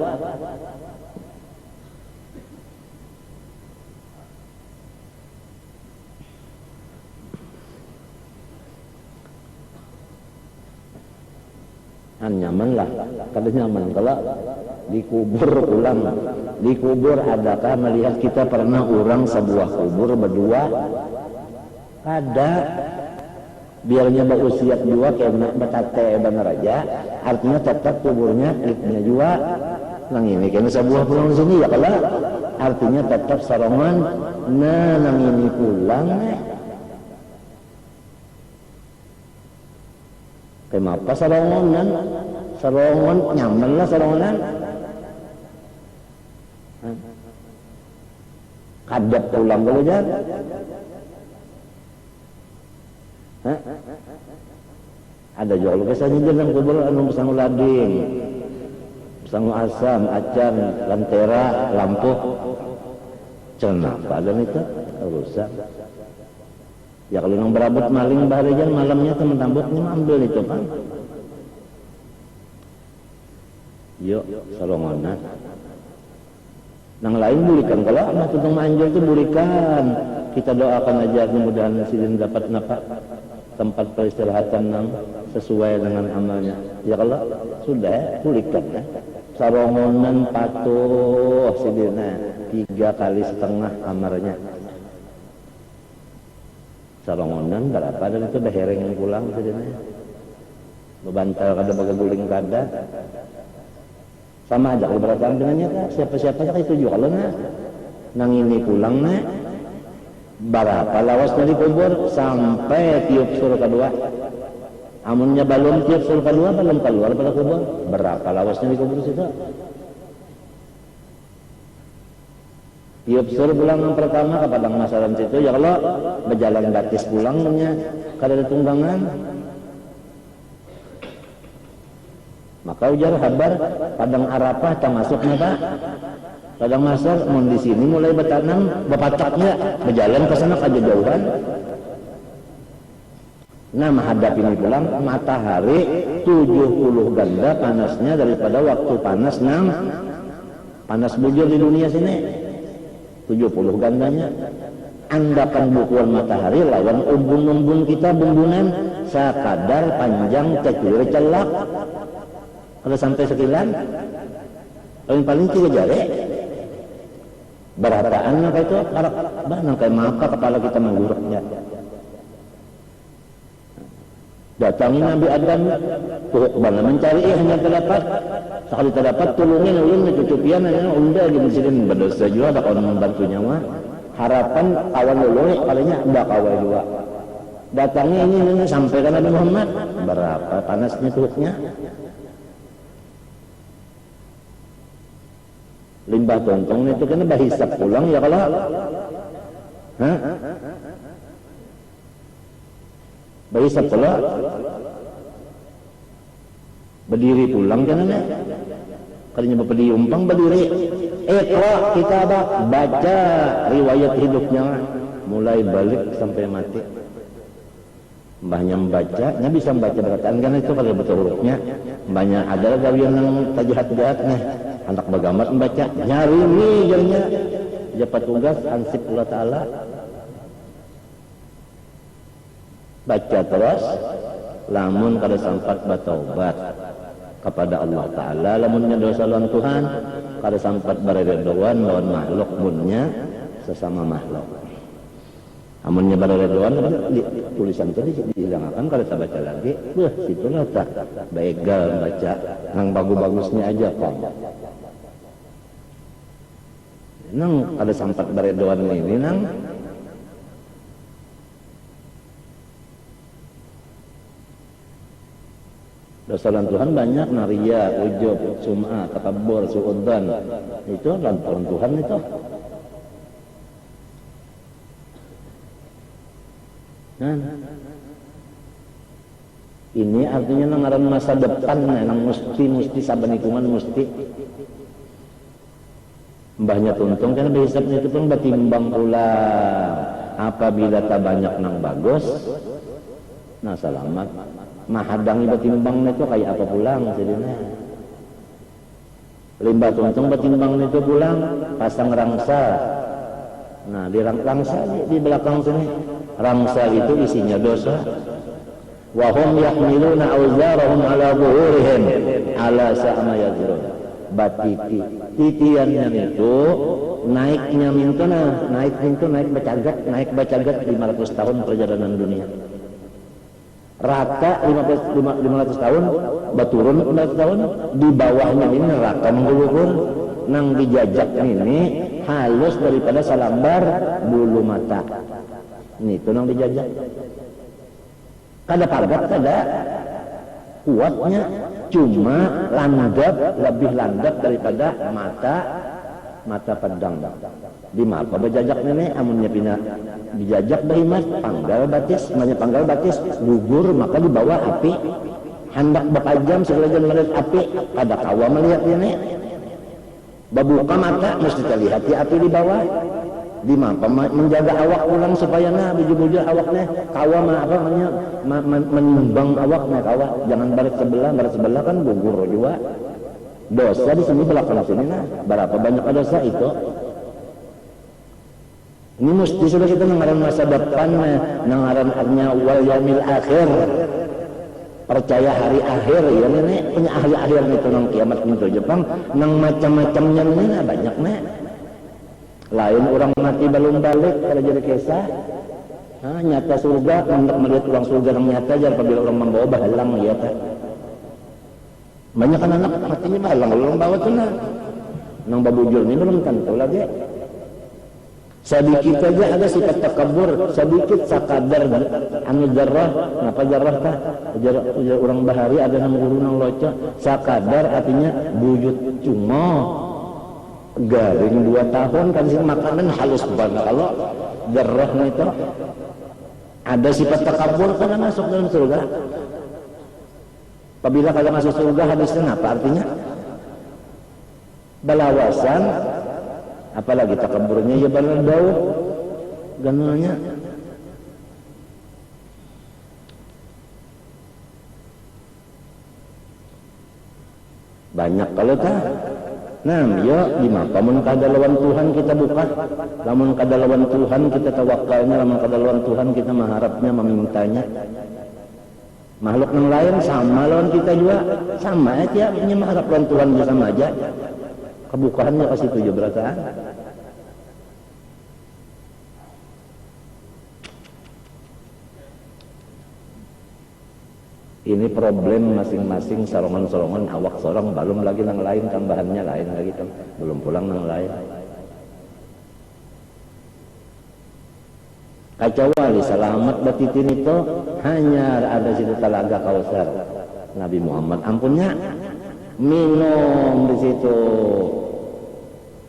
Nyaman lah, kada nyaman kalau dikubur ulang. Dikubur adakah melihat kita pernah orang sebuah kubur berdua? Ada. Biarnya berusia dua kayak betate benar aja, artinya tetap kuburnya klipnya juga. Nang ini kena sebuah pulang sini ya kalau artinya tetap sarongan. Nah nang ini pulang. Kenapa sarongan nyaman lah sarongan. Kadap pulang dulu jar. Ada juga lukisannya dalam kubur anu besangu lading, besangu asam, acan, lantera, lampu. Kenapa dan itu rusak? Ya kalau yang berabut maling baharian malamnya teman tambutnya ambil itu kan. Yuk salongonan. Nang lain burikan kalau anak tukang manjur itu burikan. Kita doakan aja mudah-mudahan sidin dapat napa tempat peristirahatan nang sesuai dengan amalnya. Ya kalau sudah burikan ya. Salongonan patuh sidina 3,5 kali kamarnya. Salongonan berapa dan itu udah hereng pulang sebenarnya. Bebantal kada bagaguling kada. Sama aja kalau berapa dengannya kak siapa-siapa itu juga kalau nang ini pulang berapa lawas dari kubur sampai tiup suruh kedua. Amunnya balon tiup suruh kedua belum keluar pada kubur. Berapa lawasnya di kubur situ? Tiup suruh pulang yang pertama ke padang masaran situ ya kalau berjalan gratis pulangnya kada ada tunggangan. Maka ujar habar padang Arafah termasuknya Pak. Padang masar mun di sini mulai bertanam bepataknya berjalan ke sana aja jauhan. Nah menghadap ini pulang matahari 70 ganda panasnya daripada waktu panas bujur di dunia sini. 70 gandanya. Anggapan bukuan matahari lawan umbun-umbun kita bumbunan sekadar panjang ceklir celak. Kalau sampai sekilan paling tiga jari berataan kayak itu barang kayak maka kepala kita mengguruknya. Datangi Nabi Adam bana mencari hanya terdapat sekali terdapat tulungin ulun kecucupian hanya unda di mesin berdosa juga ada kawan membantu nyawa harapan kawan ulun palingnya ada kawan dua datangi ini sampai ke Nabi Muhammad berapa panasnya tuluknya limbah tontong itu kena bahisap pulang ya kalau bahisap pulang berdiri pulang kan kalinya bapak diumpang berdiri Iqra kita baca riwayat hidupnya mulai balik sampai mati mbahnya membaca nya bisa membaca berataan kan itu kalau betul hurufnya mbahnya ada gawian yang tajihat-tajihatnya anak bagambar membaca nyari nih jadinya dapat tugas ansip Allah Ta'ala baca terus lamun kada sampat bertaubat kepada Allah Ta'ala lamunnya dosa lawan Tuhan kada sampat beredoan lawan makhluk munnya sesama makhluk amunnya beredoan di tulisan tadi dihilangkan kada tak baca lagi situlah tak begal baca nang bagus-bagusnya aja kan nang kada sampat beredoan ini nang dosa lawan Tuhan banyak naria, ujub, sum'ah, takabur, su'udzan itu lawan Tuhan itu nah ini artinya nangaran masa depan nang mesti saban hitungan mesti mbahnya tuntung kan besoknya itu pun batimbang pulang apabila tak banyak nang bagus nah selamat mahadangi batimbang itu kayak apa pulang jadinya limbah tuntung batimbang itu pulang pasang rangsa nah di rangsa di belakang sini rangsa itu isinya dosa wa hum yahmiluna awzarahum ala zuhurihim ala sa'ma yadrun batiti titiannya itu naiknya mintuna naik bacagat 500 tahun perjalanan dunia rata 500 tahun baturun 500 tahun di bawahnya ini neraka menggulung nang dijajak ini halus daripada salambar bulu mata ini itu nang dijajak kada pagat kada kuatnya cuma landap lebih landap daripada mata pedang di mapa bejajak nenek amunnya pina dijajak bahimat panggal batis gugur maka dibawa api hendak berpajam segala melihat api kada kawa melihat nenek babuka mata mesti terlihat api di bawah di mapa menjaga awak pulang supaya biju-biju awaknya kawa menimbang awaknya kawa jangan balik sebelah kan gugur juga dosa di sini belakang sini berapa banyak dosa itu ini mesti sudah kita mengarang masa depan mengarang artinya wal yaumil akhir percaya hari akhir ya nenek punya hari akhir itu nang kiamat itu Jepang nang macam-macamnya nenek banyak nek lain orang mati belum balik kalau jadi kisah nyata surga untuk melihat uang surga yang nyata aja apabila orang membawa bahalang ya tak banyak kan anak matinya bahalang belum bawa tuh nang babujur ini belum tentu lagi sedikit aja ada sifat takabur sedikit sakadar anu jarrah kenapa jarrah kah orang bahari ada nama guru nang loca sakadar artinya bujut cuma garing 2 tahun kan sih makanan halus banget kalau jarrah itu ada sifat takabur kan masuk dalam surga apabila kalau masuk surga hadisnya apa artinya balawasan apalagi takaburnya ya baladau ganalnya banyak kalau tak ya gimana lamun kada lawan Tuhan kita buka lamun kada lawan Tuhan kita tawakalnya lamun kada lawan Tuhan kita mengharapnya memintanya makhluk yang lain sama lawan kita juga sama aja ini mengharap lawan Tuhan juga sama aja Kebukaannya ke situ ya berataan. Ini problem masing-masing sorongan-sorongan awak sorong, belum lagi yang lain tambahannya lain lagi kan, belum pulang yang lain. Kacau wali selamat batitin itu hanya ada situ Talaga Kausar. Nabi Muhammad ampunnya minum di situ.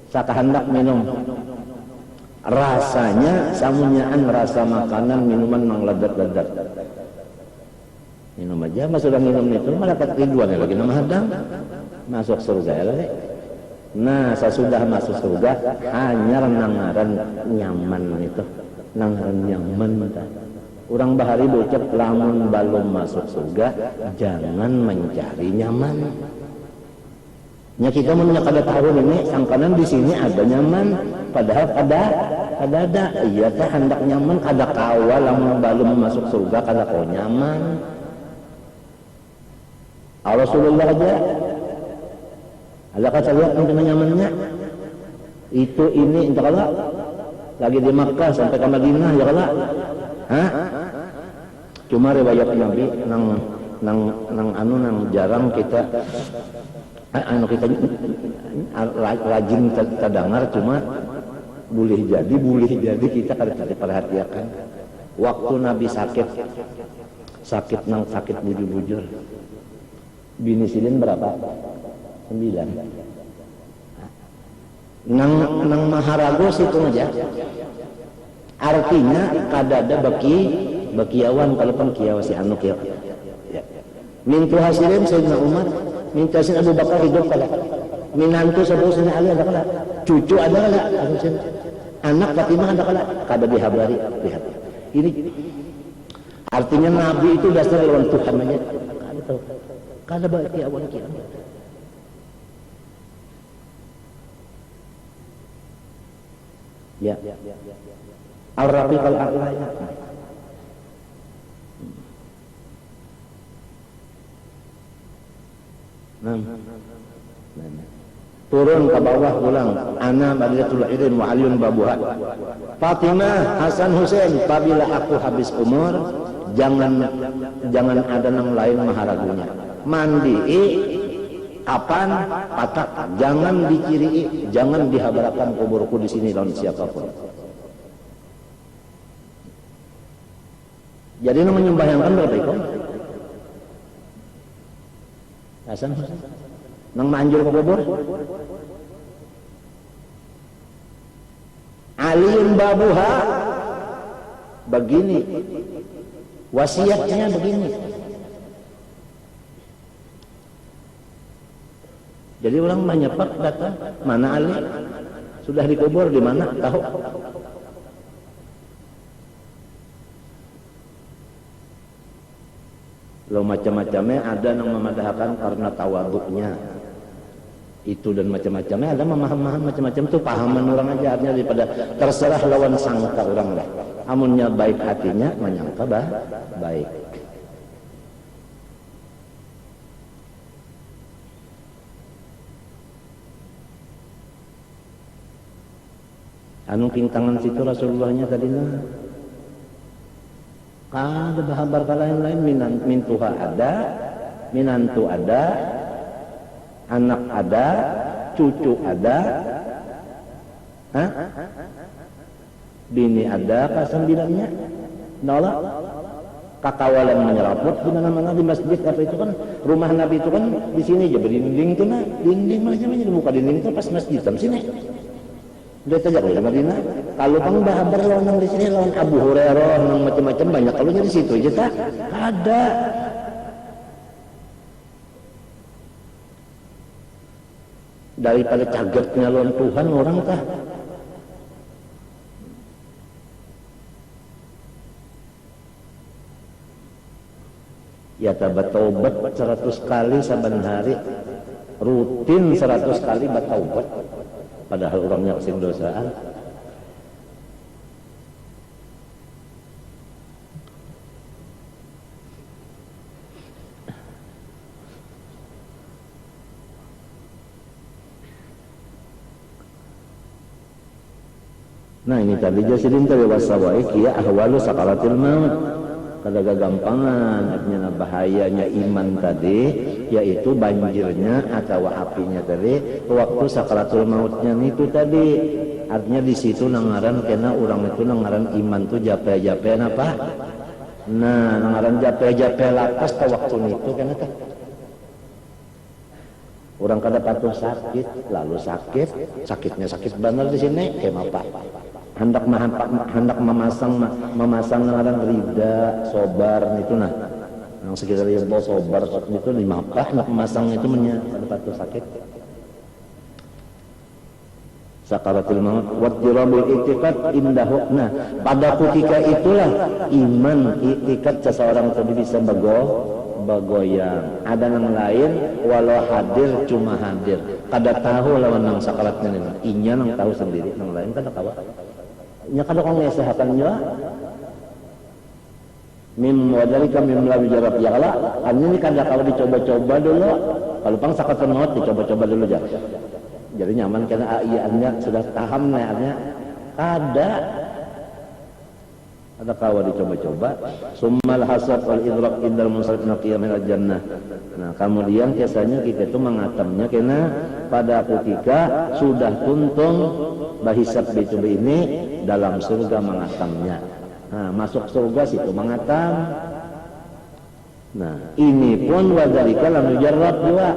Sakahandak minum. Rasanya samunyaan rasa makanan minuman mang ledat-ledat. Minum aja, mas sudah minum itu malaikat Ridwan lagi nama hadang masuk surga ya lagi. Nah sesudah masuk surga hanya nangaran nyaman itu, nangaran nyaman. Orang bahari bocap lamun belum masuk surga jangan mencari nyaman. Nya kita menyak ada tahun ini sangkanan di sini ada nyaman, padahal ada. Iya teh hendak nyaman kada kawal lamun belum masuk surga kada kau nyaman. Rasulullah aja ada kata lihat mungkin nyamannya itu ini entah kalau lagi di Makkah sampai ke Madinah ya kalau cuma riwayat Nabi nang jarang kita kita rajin terdengar cuma boleh jadi kita kada diperhatikan waktu Nabi sakit nang sakit bujur-bujur. Bini silin berapa? 9. Nang Maharagos itu aja. Artinya kadada bakiawan kalau pun kiaw si anu kiaw. Mintu hasilin Sayyidina Umar, mintu hasilin Abu Bakar hidup kada. Minantu saudara Ali ada kada. Cucu ada kada. Anak Fatimah ada kada. Kada dihabari. Lihat. Ini artinya Nabi itu dasar lawan Tuhan aja. Kada tahu. Kada bagi awan kiamat. Ya. Al-Rafiq al-A'la. Turun ke bawah pulang. Ana Madilatul Ilm wa Aliun babuha. Fatimah, Hasan Husain, apabila aku habis umur, jangan ada yang lain maharagunya. Mandi kapan patak jangan diciri, jangan dihabarakan kuburku di sini lawan siapapun. Jadi nu menyembahyangkan berapa ikut? Hasan nang manjur ke kubur. Aliun babuha begini. Wasiatnya begini. Jadi orang menyepak datang, mana Ali? Sudah dikubur di mana? Tahu? Lo macam-macamnya ada yang memadahkan karena tawaduknya. Itu dan macam-macamnya ada memaham macam-macam itu pahaman orang aja artinya daripada terserah lawan sangka orang lah. Amunnya baik hatinya menyangka baik. Anu kintangan situ Rasulullahnya tadi nah. Ada bahabar lain-lain mintuha ada, minantu ada, anak ada, cucu ada, bini ada, kasambilannya, nolak, kakawalan menyeraput di mana-mana di masjid apa itu kan rumah Nabi itu kan di sini aja berdinding tuh nah, dinding macam-macam dibuka dinding itu pas masjid tam sini. Dia tajak di Madinah. Kalau bang bahabar lawan di sini lawan Abu Hurairah, lawan macam-macam banyak. Kalau jadi situ aja tak ada. Daripada cagetnya lawan Tuhan orang tak. Ya tabat-taubat 100 kali saban hari, rutin 100 kali bertaubat. Padahal orangnya kesing dosaan. Nah ini tadi jasidin tadi wasawaik ya ahwalu sakaratil maut. Kada gagampangan artinya bahayanya iman tadi yaitu banjirnya atau apinya tadi waktu sakaratul mautnya itu tadi. Artinya di situ nangaran kena orang itu nangaran iman tuh jape-jape apa? Nah, nangaran jape-jape lapas ke waktu itu kena teh. Orang kada patuh sakit, lalu sakitnya sakit benar di sini, kayak apa? Hendak memasang nangaran rida, sobar itu nah. Yang sekitar yang bawa sobar itu lima apa? Hendak memasang itu kada patuh sakit. Sakaratul maut wattirabil i'tiqad indahu. Nah, pada ketika itulah iman i'tiqad seseorang tadi bisa bagoyang. Ada yang lain walau hadir cuma hadir. Kada tahu lawan nang sakaratnya nih. Inya nang tahu sendiri, nang lain kada tahu. Nya kada kong ngesehatannya. Mim wadalika mim la bijarab ya kala. Ini kada kalau dicoba-coba dulu. Kalau pang sakaratul maut dicoba-coba dulu aja. Jadi nyaman karena ianya sudah paham nanya ada kawa dicoba-coba summal hasad wal idrak indal munsarif naqiyah min al-jannah. Nah kemudian biasanya kita itu mengatamnya karena pada ketika sudah tuntung bahisab itu ini dalam surga mengatamnya. Nah masuk surga situ mengatam. Nah ini pun wadalika lam yujarrab juga.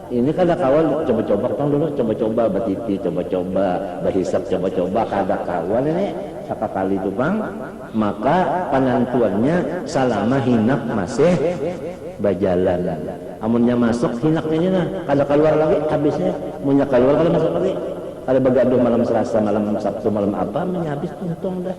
Ini kada kawal coba-coba tong dulu coba-coba batiti coba-coba bahisab coba-coba kada kawal ini sakakali itu bang maka penentuannya salama hinak masih bajalan amunnya masuk hinak ini nah kada keluar lagi habisnya munnya keluar kada masuk lagi ada begaduh malam Selasa malam Sabtu malam apa habis untung dah.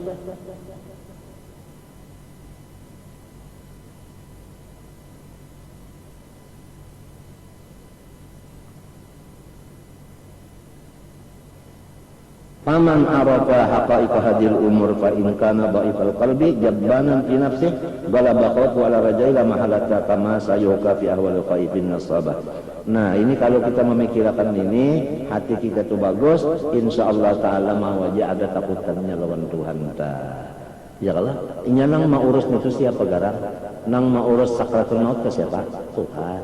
Faman arafa haqa'iqa hadil umur fa in kana dha'ifal qalbi jabbanan fi nafsihi ghalaba khawfu ala rajai la mahalata kama sayuka fi ahwal khaifin nasabah. Nah, ini kalau kita memikirkan ini, hati kita tuh bagus, insyaallah taala mau aja ada takutannya lawan Tuhan ta. Ya kalau inya nang mau urus itu siapa garang? Nang mau urus sakratul maut ke siapa? Tuhan.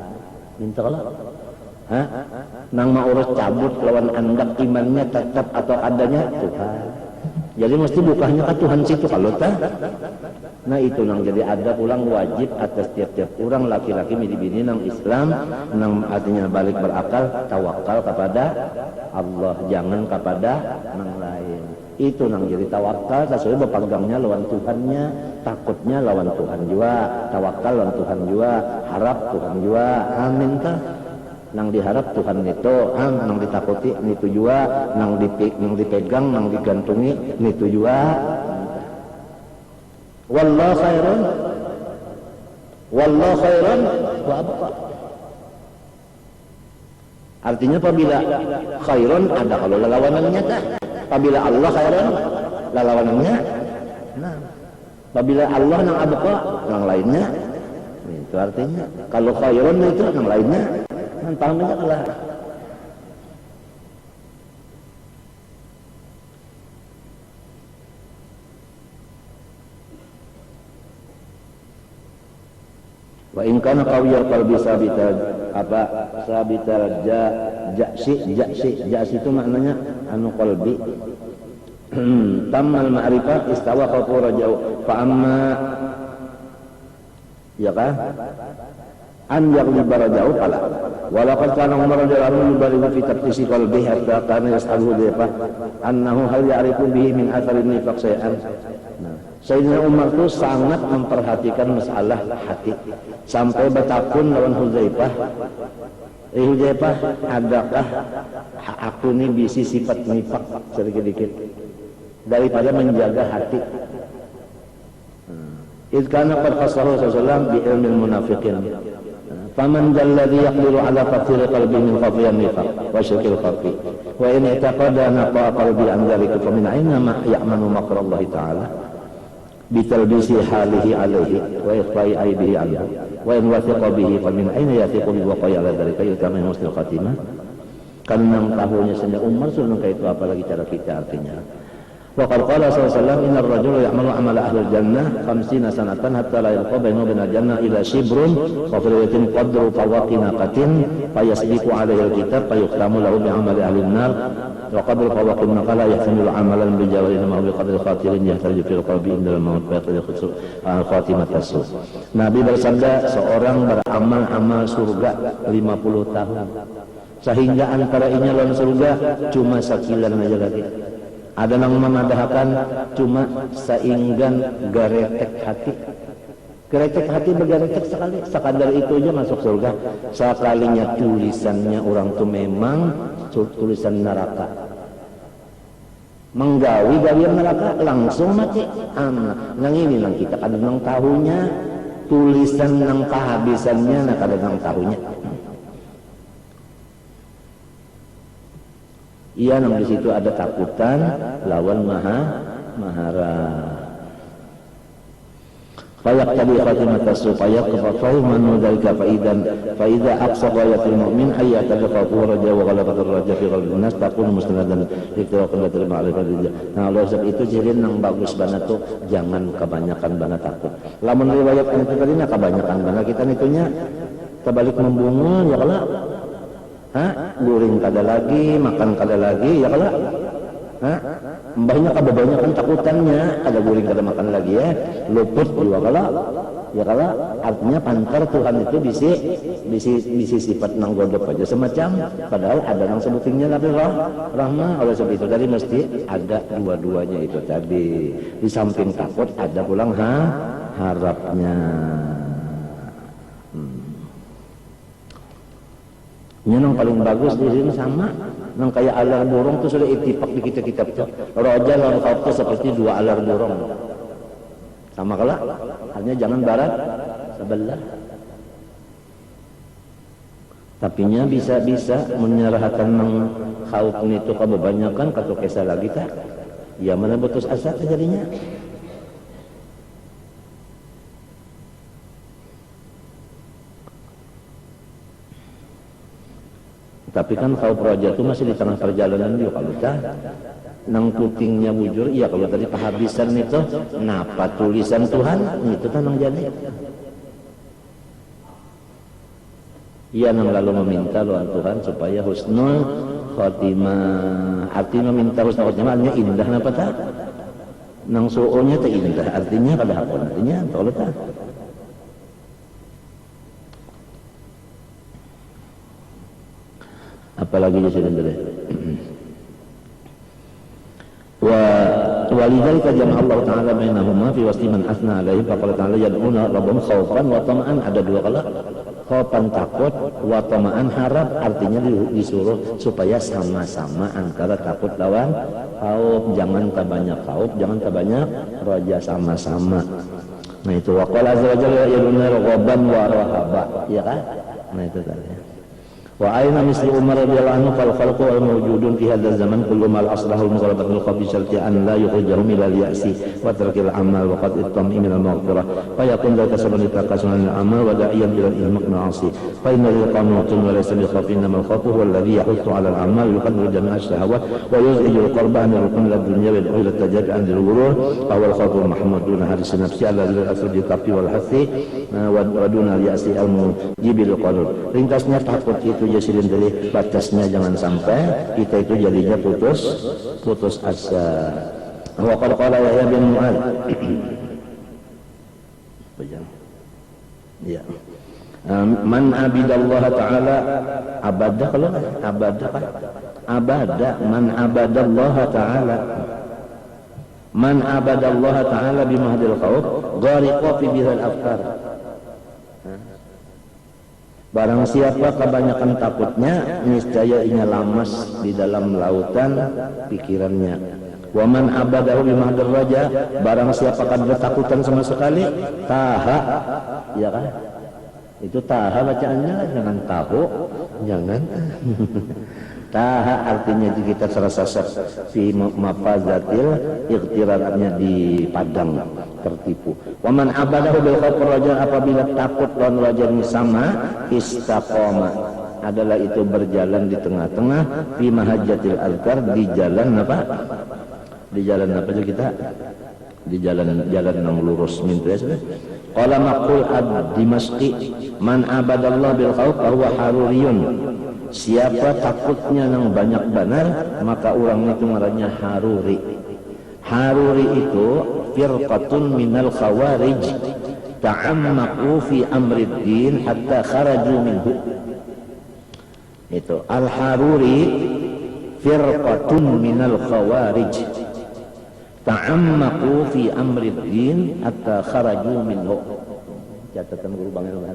Minta kalau nang mau urus cabut lawan andak imannya tetap atau adanya Tuhan. Jadi mesti bukanya ke Tuhan situ kalau tah. Nah itu nang jadi ada pulang wajib atas tiap-tiap orang laki-laki bini-bini nang Islam nang artinya balik berakal tawakal kepada Allah jangan kepada nang lain. Itu nang jadi tawakal sesuai berpegangnya lawan Tuhannya, takutnya lawan Tuhan juga, tawakal lawan Tuhan juga, harap Tuhan juga. Amin tah. Nang diharap Tuhan itu, nang ditakuti itu juga, nang dipegang, nang digantungi itu juga. Wallahu khairan wa abqa. Artinya apabila khairan ada kalau lawanannya tah. Apabila Allah khairan lawanannya. Nah, apabila Allah nang abqa nang lainnya. Itu artinya kalau khairan itu nang lainnya. Pahamnya kalah. Wa in kana qawiyal qalbi sabita ja'si itu maknanya anu qalbi tammal ma'rifah istawa khawfu raja'u fa amma ya kan an yaghliba raja'u qala walaqad kana Umar radhiyallahu anhu yubalighu fi taqdisi qalbihi hatta kana yas'aluhu dhifa annahu hal ya'rifu bihi min athari nifaq shay'an. Sayyidina Umar itu sangat memperhatikan masalah hati sampai bertakun lawan Hudzaifah. Hudzaifah, adakah aku ini bisi sifat nifaq sedikit-sedikit daripada menjaga hati. Idh kana qad fasalahu sallallahu bi ilmil munafiqin. Faman alladhi yaqdiru ala fathil qalbi min khafiyan nifaq wa syirkil khafi. Wa in i'taqada naqa qalbi an dzalika fa min aina ma ya'manu makrallahi ta'ala. Bitalbisi halihi alaihi wa ikhfai aibihi anhu wa in wathiqa bihi fa min aina yathiqu bi waqa'i ala dzalika yutama musnil khatimah. Karena tahunya sendiri Umar sudah kayak itu apalagi cara kita artinya Wa qala sallallahu alaihi wasallam innar rajula ya'malu 'amala ahli jannah 50 sanatan hatta la yalqa bainahu wa bainal jannah ila shibrun wa fi riwayatin qadru fawaqinaqatin fayasbiqu 'alaihi al-kitab fayuqtamu lahu bi 'amali ahli an-nar wa qadru fawaqinaqala yahmilu 'amalan bi jawarihi ma bi qadri khatirin yahtaju fil qalbi indal maut fa yatkhulu al-khatimatasu. Nabi bersabda, seorang beramal amal surga 50 tahun sehingga antara ini lawan surga cuma sakilan aja lagi. Ada yang memadahkan cuma sainggan garetek hati. Garetek hati bergaretek sekali, sekadar itu aja masuk surga. Sekalinya tulisannya orang tuh memang tulisan neraka. Menggawi gawian neraka langsung mati. Nang ini nang kita kadang nang tahunya tulisan nang kehabisannya nah kadang nang tahunya. Iya, nang di situ ada takutan lawan mahara. Fayak tadi khatimatas supaya kefafahu manu dalika faida aqsa ghayatul mu'min ayat tadaqaqu raja wa ghalabatur raja fi qalbin nas takun mustanadan iqtiratul ma'rifat. Nah, oleh sebab itu ciri nang bagus banget tuh jangan kebanyakan banget takut. Lamun riwayat itu tadi nah kebanyakan banget kita nitunya terbalik membungun ya kalau guring kada lagi, makan kada lagi, ya kalau mbahnya kebanyakan takutannya, kada guring kada makan lagi ya, luput juga kalau, ya kalau artinya pantar Tuhan itu bisi sifat nang godop aja semacam, padahal ada nang sebutingnya tapi rahmah. Oleh sebab itu tadi mesti ada dua-duanya itu tadi, di samping takut ada pulang harapnya. Ini yang paling bagus di sini sama, yang kayak alar burung itu sudah ittifaq di kitab itu. Roja lawan khauf itu seperti dua alar burung. Sama kalah, hanya jangan barat sebelah. Tapinya bisa menyerahkan nang khauf itu kebanyakan katu kesa lagi tak. Ya mana putus asa terjadinya. Tapi kan khauf raja itu masih di tengah perjalanan juga kalau dah nang putingnya bujur, iya kalau tadi kehabisan itu napa tulisan Tuhan itu kan nang jadi. Ia nang lalu meminta lawan Tuhan supaya husnul khotimah. Artinya meminta husnul khotimah artinya indah napa tak? Nang suonya tak indah artinya kada hakon artinya kalau tak. Apalagi dia sudah boleh. Walidzalika jama'a Allah Ta'ala bainahuma fi wasli man asna alaihi faqala ta'ala yad'una rabbahum khaufan wa tama'an. Ada dua kala khaufan takut wa tama'an harap, artinya disuruh supaya sama-sama antara takut lawan khauf, jangan kebanyak khauf, jangan kebanyak raja, sama-sama. Nah itu wa qala azza wa jalla yad'una raghaban wa rahaba, ya kan? Nah itu tadi. Wa aina misli Umar radhiyallahu anhu fal khalqu wal mawjudun fi hadzal zaman kullu mal aslahu al mughalabatul khafi syarti an la yukhrijahum ila al ya'si wa tarkil amal wa qad ittam min al maghfirah fa yakun dhalika sababan litaqasun al amal wa da'iyan ila al ihmaq ma'asi fa inna lil qanutun wa laysa bil khawfi inma al khawfu huwa alladhi yahuttu ala al amal yuqaddiru jami'a ash-shahawat wa yuz'iju al qalba an yakun lad dunya wa ila al tajad an al ghurur aw al khawfu mahmudun haris nafsi alladhi asal bi kafi wal hasi wa dun al ya'si al mujibil qulub. Ringkasnya takut itu jasirin dari batasnya, jangan sampai kita itu jadinya putus asa. Wa qala Yahya bin Mu'adz. Ya. Man abidallaha ta'ala abada, kalau abada kan abada, man abadallaha ta'ala man abadallaha ta'ala bimahdil khauf ghariqa fi bihal afkar. Barang siapa kebanyakan takutnya, niscaya ia lamas di dalam lautan pikirannya. Wa man abadahu bimahdir raja, barang siapa kada takutan sama sekali, taha, ya kan? Itu taha bacaannya, jangan tahu, jangan. Taha artinya kita tersesat fi mafazatil iqtirarnya di padang tertipu. Wa man abadahu bil khauf raja, apabila takut lawan raja ini sama, istaqama, adalah itu berjalan di tengah-tengah fi mahajjatil azkar, di jalan apa? Di jalan apa aja kita? Di jalan yang lurus mintres. Qala maqul ad-Dimashqi man abadallah bil khauf huwa haruriyun. Siapa takutnya yang banyak benar, maka orang itu namanya haruri. Haruri itu firqatun minal khawarij ta'ammaqu fi amri din hatta kharaju minhu. Itu al-haruri firqatun minal khawarij ta'ammaqu fi amri din hatta kharaju minhu. Catatan guru Bang Irwan.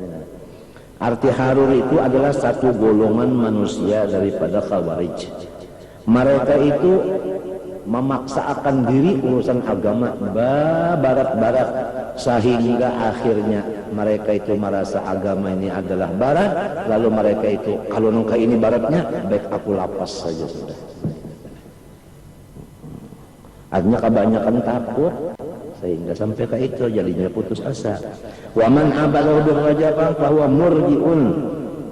Arti haruri itu adalah satu golongan manusia daripada khawarij. Mereka itu memaksakan diri urusan agama barat-barat sehingga akhirnya mereka itu merasa agama ini adalah barat, lalu mereka itu kalau nungka ini baratnya baik aku lapas saja sudah. Artinya kebanyakan takut sehingga sampai ke itu jadinya putus asa. Wa man abalahu birrajaa fa huwa murji'un.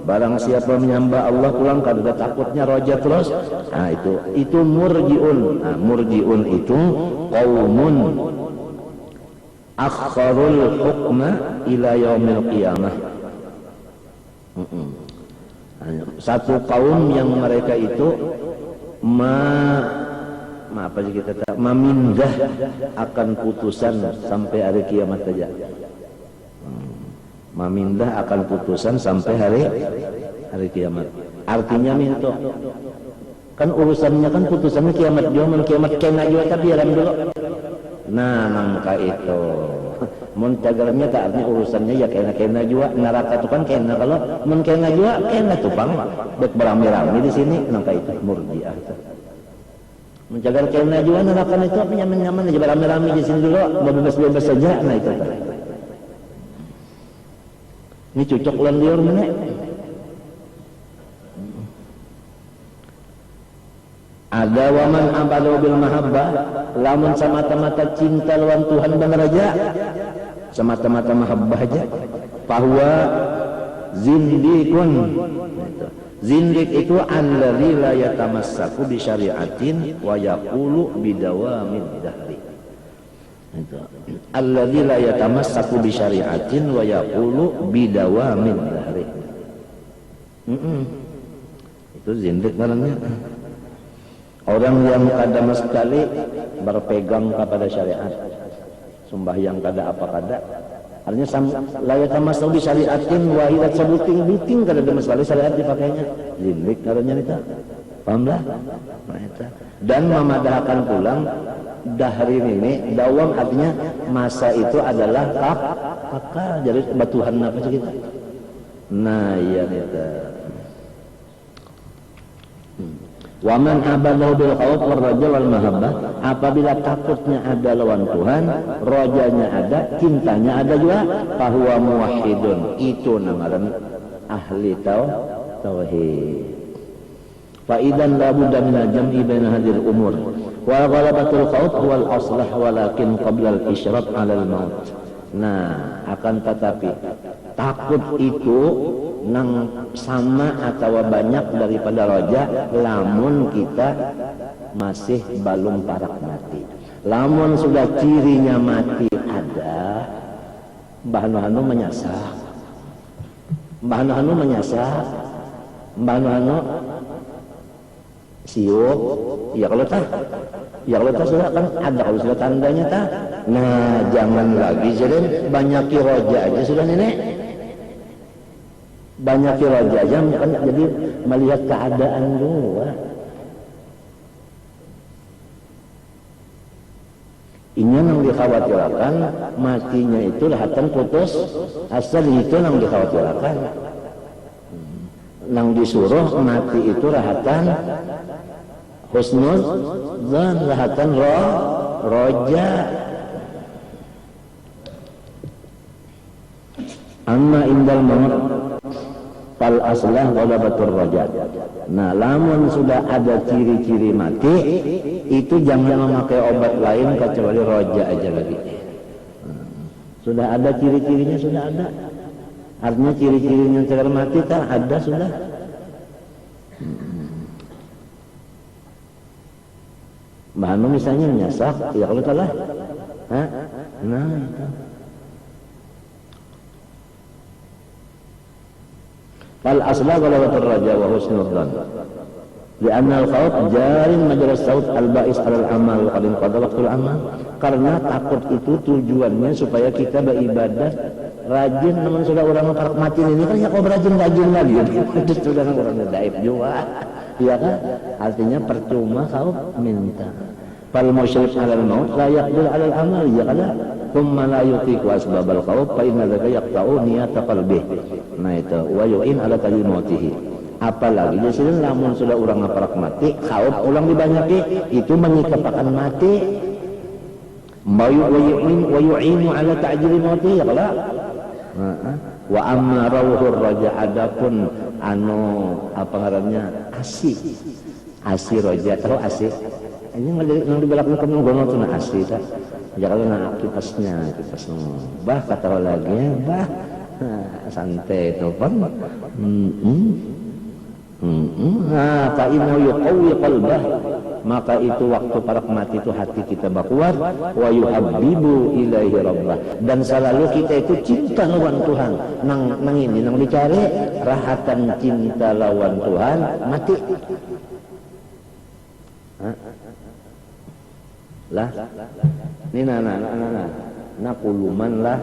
Barang siapa menyembah Allah pulang karena takutnya roja terus, nah itu murji'un. Nah, murji'un itu qaumun akharul hukma ila yaumil qiyamah. Satu kaum yang mereka itu memindah akan putusan sampai hari kiamat saja. Memindah akan putusan sampai hari kiamat. Artinya minto kan urusannya kan putusannya kiamat juga, kiamat kena juga tapi alam dulu. Nah mangka itu muntagarnya tak artinya urusannya ya kena juga, neraka itu kan kena, kalau mun kena juga kena tupang bek beramai-ramai di sini, mangka itu murjiah itu. Menjaga kena juga neraka itu apa nyaman-nyaman aja beramai-ramai di sini dulu, bebas-bebas saja, nah itu kan. Ini cocok ulang liur mana? Ada waman abadu bil mahabbah, lamun semata-mata cinta lawan Tuhan benar aja, semata-mata mahabbah aja. Bahwa zindikun, zindik itu alladzi la yatamassaku bi syari'atin wa yaqulu bidawamin dahri. Itu alladzi la yatamassaku bi syari'atin wa yaqulu bidawamin dahri. Itu zindik namanya. Orang yang kada sekali berpegang kepada syariat, sembahyang kada apa kada, artinya layak tamasau di syariatin wahidat sebuting kada ada sekali syariat dipakainya, zindik katanya itu, paham dah? Dan memadahkan pulang dahrin ini, dawam artinya masa itu adalah kakak, jadi batuhan apa sih kita? Nah iya kita. Waman abadahu bil khauf war raja wal mahabbah, apabila takutnya ada lawan Tuhan, rojanya ada, cintanya ada juga, fahuwa muwahhidun, itu namaran ahli tauhid. Fa idzan la budda min al-jam'i baina hadhihi al-umur. Wa ghalabatul khauf wal aslah walakin qabla al-isyraf 'ala al-maut. Nah, akan tetapi takut itu nang sama atau banyak daripada roja lamun kita masih belum parak mati. Lamun sudah cirinya mati ada, bahanu menyasar, bahanu menyasar, bahanu siup, ya kalau sudah kan ada, kalau sudah tandanya tak. Nah jangan lagi jadi banyak roja aja sudah nenek, banyak roja aja kan, jadi melihat keadaan dulu. Ini yang dikhawatirkan matinya itu lahatan putus asal, itu yang dikhawatirkan. Nang disuruh mati itu rahatan husnul dan rahatan roja. Amma indal maut fal aslah ghalabatur rajat. Nah, lamun sudah ada ciri-ciri mati, itu jangan memakai obat lain kecuali roja aja lagi. Sudah ada ciri-cirinya, sudah ada. Artinya ciri-cirinya sekarang mati tak ada sudah. Bahanu misalnya menyasak, ya kalau kalah. Nah itu. Fal asla ghalawatur raja wa husnul dzan. Li'anna al-khawf jarin majras saut al-ba'is 'alal amal wa qad qada waqtul amal. Karena takut itu tujuannya supaya kita beribadah rajin. Namun sudah orang parak mati ini kan ya kau berajin-rajin lagi. Itu sudah orang daib juga. Iya kan? Artinya percuma kau minta. Fal musyrik 'alal maut la yaqdir 'alal amal, ya kan? Thumma la yutiqu asbabal khawf fa inna dzaka yaqta'u niyata qalbih. Nah itu wa yu'in ala talimatihi. Apalagi di sini lamun sudah orang ngaparak mati, khauf ulang dibanyaki, itu menyikapakan mati. Wa yu'inu ala ta'jili mati, ya kalau. Wa amma rawhur raja, adapun anu apa ngarannya asi raja, tahu asi? Ini yang di belakang kamu gono tuh na asi tak? Ya kalau na kipasnya. Bah kata lagi, bah santai itu pan. Fa innahu yuqawwi qalbah, maka itu waktu para mati itu hati kita berkuat. Wa yuhabbibu ilaihi rabbah, dan selalu kita itu cinta lawan Tuhan. Nang ini nang dicari rahatan cinta lawan Tuhan mati. Lah ini na kuluman lah,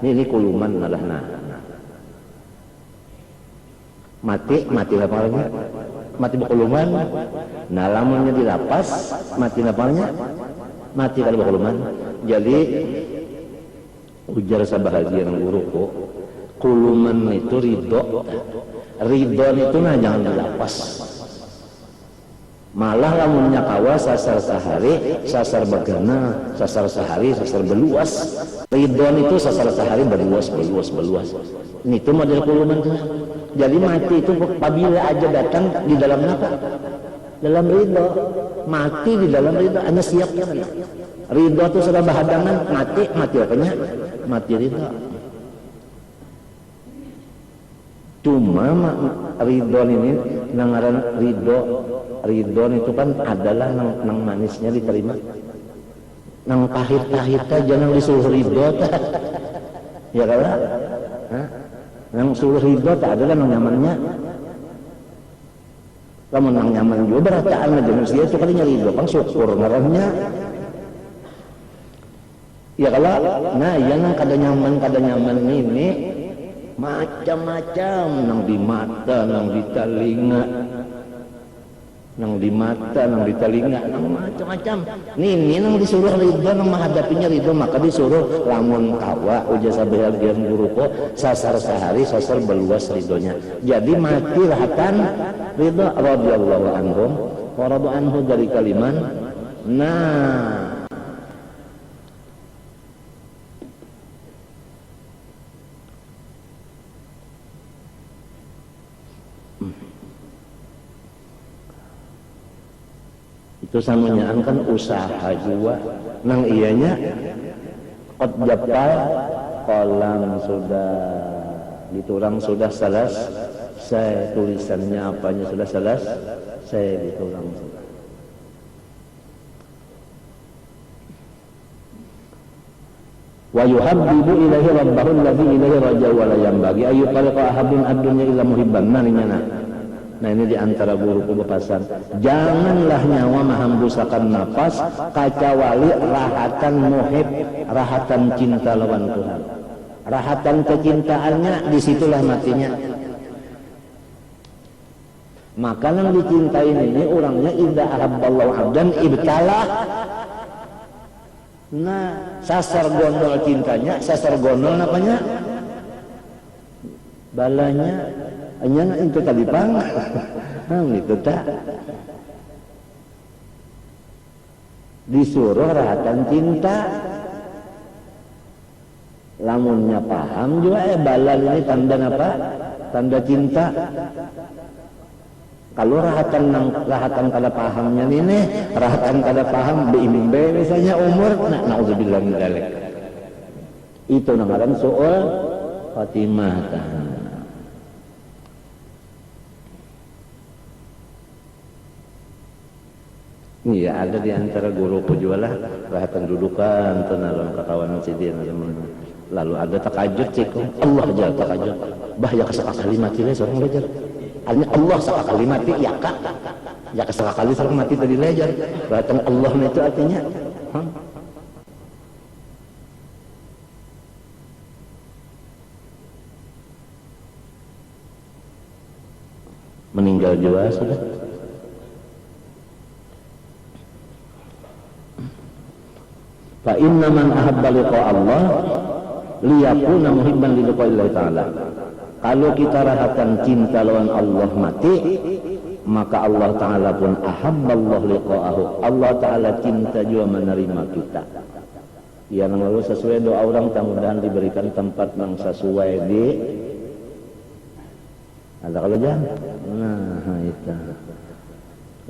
ini kuluman lah mati lapalnya, mati bekuluman. Nah lamunnya dilapas mati lapalnya, mati kalau bekuluman. Jadi ujar sabahagia yang guruku, kuluman itu ridho itu nah jangan dilapas. Malah lamunnya kawa sasar sehari, sasar begana, sasar sehari, sasar beluas. Ridon itu sasar sehari beluas. Ini itu model kuluman tuh. Jadi mati itu apabila aja datang di dalam apa? Dalam ridho. Mati di dalam ridho, Anda siap kan? Ridho itu sudah bahadangan, mati apanya? Mati ridho. Cuma ridho ini nangaran ridho itu kan adalah nang manisnya diterima, nang pahit aja nang disuruh ridho ya kan? Nang suruh ridho tak adalah nang nyamannya. Kamu nang nyaman juga beracaan aja manusia itu kalinya ridho, kan syukur ngarannya. Ya kalau nah yang kada nyaman ini macam-macam, nang di mata, nang di telinga, nang macam-macam. Ini nang disuruh ridho, nang menghadapinya ridho, maka disuruh lamun kawa uja sabagian guruku sasar sehari, sasar beluas ridhonya. Jadi mati rahatan ridho radhiyallahu anhum wa radu anhu dari kaliman. Nah itu samanya kan usaha juga nang iyanya qad japal kolam sudah diturang sudah selesai, tulisannya apanya sudah selesai diturang sudah. Wa yuhabbibu ilaihi rabbahu alladhi ilaihi raja wa la yanbaghi ayyuqalqa ahadun ad-dunya illa muhibban. Nah ini diantara guruku bepasan, janganlah nyawa menghembusakan nafas kacawali rahatan muhib, rahatan cinta lawan Tuhan. Rahatan kecintaannya disitulah matinya. Maka yang dicintai ini orangnya idza ahabballahu abdan ibtalah. Nah sasar gondol cintanya, sasar gondol apanya? Balanya hanya itu tadi pang, itu tak disuruh rahatan cinta. Lamunnya paham juga balal ini tanda apa? Tanda cinta. Kalau rahatan kada pahamnya ini, rahatan kada paham bimbing misalnya umur, naudzubillah min dzalik. Itu namaran soal Fatimah. Iya, ada di antara guru kujualah rahatan dudukan tenalon kakawanan sidin lalu ada takajud cik Allah aja takajud bahaya kesaka kalimat ini seorang belajar hanya Allah saka kalimat ya kak ya kesaka kali seorang mati tadi belajar rahatan Allah itu artinya meninggal juga sudah. Fa inna man ahabba liqa Allah liyakuna muhibban li liqa'illahi ta'ala. Kalau kita rahatan cinta lawan Allah mati, maka Allah Ta'ala pun ahabballah liqa'ahu. Allah Ta'ala cinta juga menerima kita. Yang lalu sesuai doa orang mudah-mudahan diberikan tempat yang sesuai di ada kalau jangan nah itu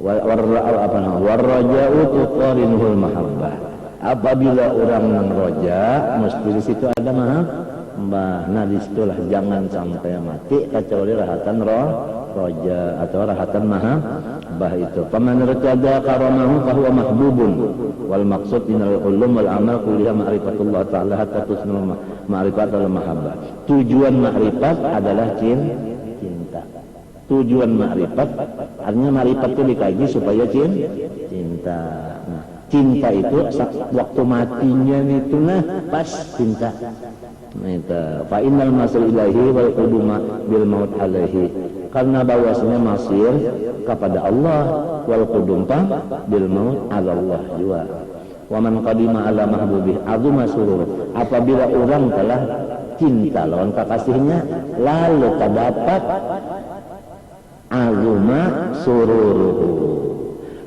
warraja'u tuqarinuhul mahabbah. Apabila orang yang roja mesti di situ ada mahabbah. Nah disitulah jangan sampai mati kecuali rahatan roja atau rahatan mahabbah itu. Faman irtada karamahu fahuwa mahbubun wal maqsud minal ulum wal amal kulliha ma'rifatullah ta'ala hatta tusnul ma'rifat wal mahabbah. Tujuan ma'rifat adalah cinta. Tujuan ma'rifat artinya ma'rifat itu dikaji supaya cinta. Nah, cinta itu waktu matinya itu nah pas cinta. Nah itu fa innal masir ilahi wal quduma bil maut alaihi. Karena bahwasanya masir kepada Allah wal qudum bil maut ala Allah juga. Wa man qadima ala mahbubih azuma surur. Apabila orang telah cinta lawan kekasihnya lalu terdapat azuma sururuhu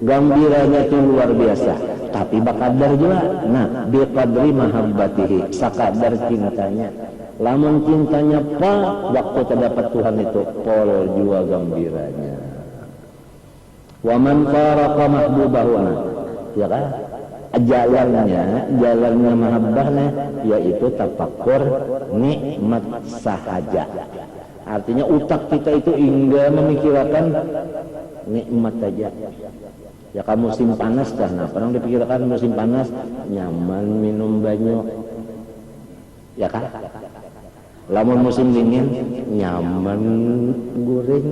gembiranya itu luar biasa tapi bakadar juga nah biqadri mahabbatihi sakadar cintanya lamun cintanya waktu terdapat Tuhan itu pol juga gembiranya wa man faraqa mahbubahu ya kan jalannya mahabbahnya yaitu tafakkur nikmat sahaja. Artinya utak kita itu hingga memikirkan nikmat saja. Ya kan musim panas dah, nah pernah dipikirkan musim panas nyaman minum banyu, ya kan? Lamun musim dingin nyaman goreng,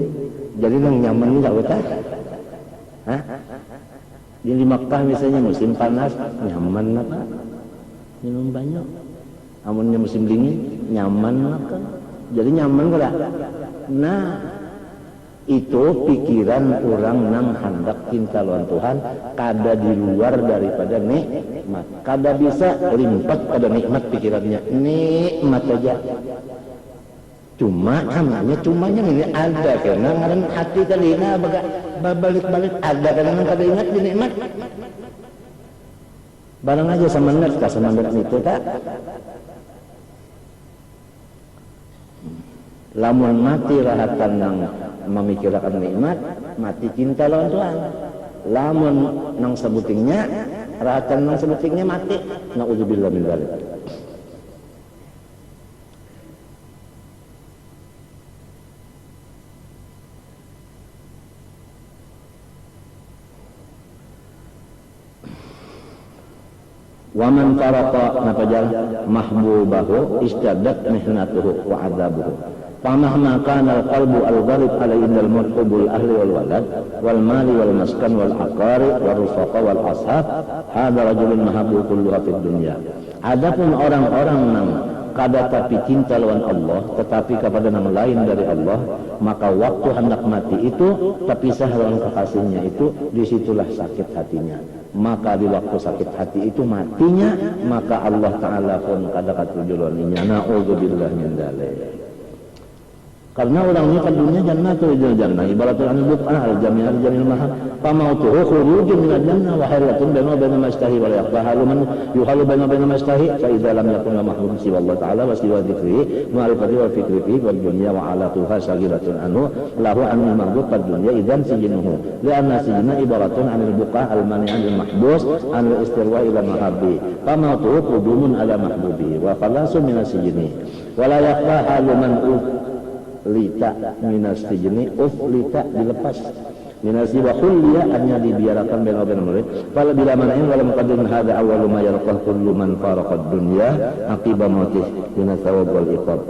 jadi yang nyaman nggak betah, hah? Di Makkah misalnya musim panas nyaman apa? Minum banyak. Amunnya musim dingin nyaman makan. Jadi nyaman enggak? Nah, itu pikiran orang nang hendak cinta lawan Tuhan kada di luar daripada nikmat. Kada bisa limpat pada nikmat pikirannya. Nikmat aja. Cuma cumanya ini ada karena ngaran hati tadi nah balik ada karena kada ingat di nikmat. Barang aja semangat itu tak. Lamun mati rahatan nang memikirkan nikmat, mati cinta lawan Tuhan. Lamun nang sebutingnya rahatan nang sebutingnya mati. Nauzubillah min dzalik. Wa man farqa nafajal mahbubahu istaddat mihnatuhu wa adabuhu. Famahma kana al-qalbu al-gharib alayhi al-mutqubul ahli wal walad wal mali wal maskan wal aqari wal rufaqa wal ashab hadha rajulun mahabbu kulluha fid dunya. Adapun orang-orang nang kada tapi cinta lawan Allah tetapi kepada nama lain dari Allah, maka waktu hendak mati itu terpisah lawan kekasihnya itu, disitulah sakit hatinya. Maka di waktu sakit hati itu matinya, maka Allah Ta'ala pun kada katujulaninya. Na'udzubillah min dzalik. Karena orang ini kan dunia jannatul jannah ibaratul anbut al-jami' al-jamil mahal famautuhu khurujun minal jannah wa hayratun baina mastahi wal yaqbahalu man yuhalu baina mastahi fa idza lam yakun mahmud siwa Allah Ta'ala wa siwa dzikri ma'rifati wa fikri fi wal dunya wa alatuha sagiratun anhu lahu anil mahbub fad dunya idzan sijinuhu li'anna sijna ibaratun anil buqa al-mani' anil mahbus anil istirwa ila mahabbi famautuhu qudumun ala mahbubi wa khalasun minas sijni wa la yaqbahalu man lita minas sijni lita dilepas minasi wa khulliya artinya dibiarkan baina murid fala bila manain wala muqaddim hada awwalu ma yalqah kullu man faraqad dunya aqiba mautih min thawab wal iqab.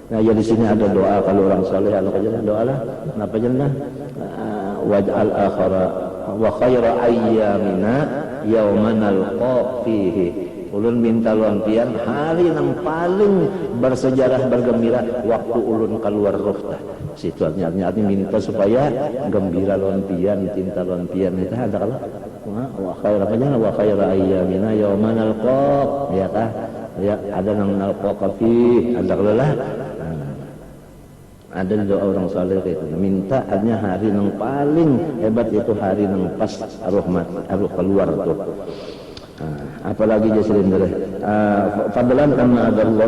Nah, ya di sini ada doa kalau orang saleh anu kajenah doa lah napa jenah waj'al akhara wa khaira ayyamina yauman nalqa fihi. Ulun minta lontian hari yang paling bersejarah bergembira waktu ulun keluar roh tah. Situ artinya minta supaya gembira lontian, cinta lontian itu ada kalau wa khair apa nya wa khair ayyamina yauman nalqa ya kah? Ya ada nang nalqa fi ada kalau lah. Ada doa orang saleh itu minta artinya hari yang paling hebat itu hari yang pas rahmat roh keluar tuh. Apalagi dia sendiri fadlan kama ada Allah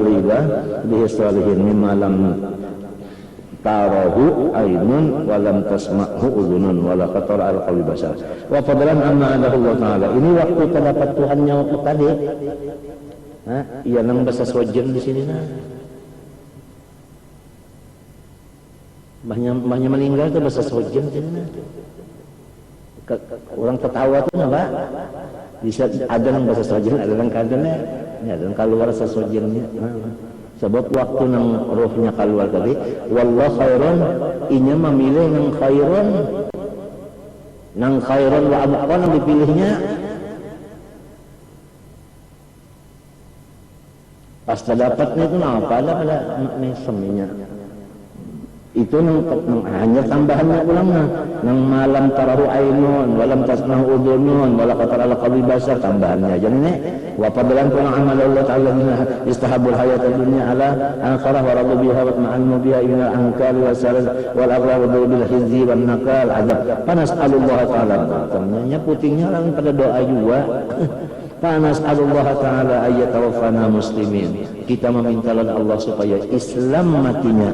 bihi salihin mimma lam tarahu ainun wa lam tasma'hu udhunun wa la khatara al qalbi basar wa fadlan amma ada Allah taala ini waktu terdapat Tuhannya waktu tadi iya nang bahasa sojen di sini nah banyak meninggal tuh bahasa sojen di sini orang ketawa tuh apa bisa ada yang bahasa sojen ada yang kadangnya ya dan keluar sesojennya sebab waktu nang rohnya keluar tadi wallah khairan inya memilih nang khairan wa abqa nang dipilihnya pas dapatnya itu apa ada pada meseminya itu hanya tambahannya ulama nang malam tarahu ainun walam tasmahu udhunun wala qatar ala qalbi basar tambahannya jadi ini wa fadlan kana amal Allah ta'ala istahabul hayat dunya ala akhirah wa radu biha wa ma'al biha ila ankal wa saraz wal aghlal wa bil hizzi wan nakal adab panas'alullah ta'ala tamnya putingnya lang pada doa juga panas'alullah ta'ala ayyatawaffana muslimin kita meminta Allah supaya Islam matinya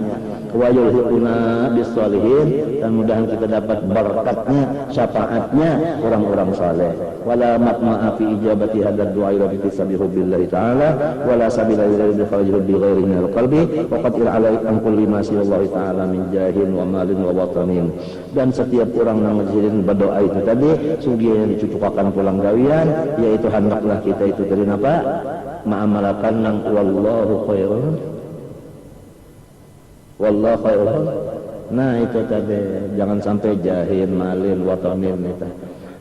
wa yulhiquna bis-shalihin dan mudahan kita dapat berkatnya syafaatnya orang-orang saleh wala matma'a fi ijabati hadzal du'a ila bisabihi billahi ta'ala wala sabila ila kharajihi bi ghairi min al-qalbi wa qad alai an kulli ma Allah ta'ala min jahin wa malin wa watanin dan setiap orang yang menjirin berdoa itu tadi sugih yang dicucukakan pulang gawian yaitu hendaklah kita itu dari apa ma'amalakan nang wallahu khairun wallahu khairun. Nah itu tadi jangan sampai jahil malin watanin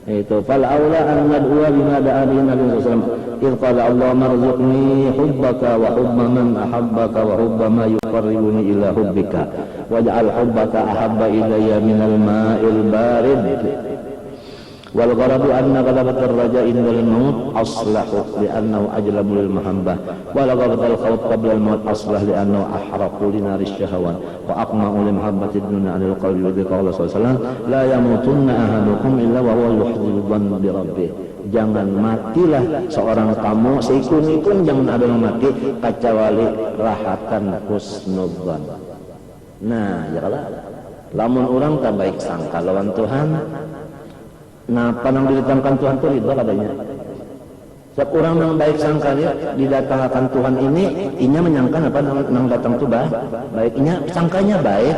itu fal aula an nad'u bima da'a Nabi sallallahu alaihi wasallam idh qala Allah marzuqni hubbaka wa hubba man ahabbaka wa hubba ma yuqarribuni ila hubbika waj'al hubbaka ahabba ilayya minal ma'il barid wal gharadu anna ghalabatar raja'i indal maut aslahu li'annahu ajlabu lil mahabbah wal ghalabatal khawf qabla al maut aslah li'annahu ahraqu li naris syahwan wa aqma'u li mahabbati dunya 'ala al qalbi wa qala sallallahu la yamutunna ahadukum illa wa huwa yuhibbu dhanna bi rabbih jangan matilah seorang kamu seikun-ikun jangan ada yang mati kecuali rahatan husnudzan. Nah ya kalau lamun orang tak baik sangka lawan Tuhan nah panang didatangkan Tuhan itu ridho katanya setiap orang yang baik sangkanya didatangkan Tuhan ini inya menyangka apa nang datang itu baiknya sangkanya baik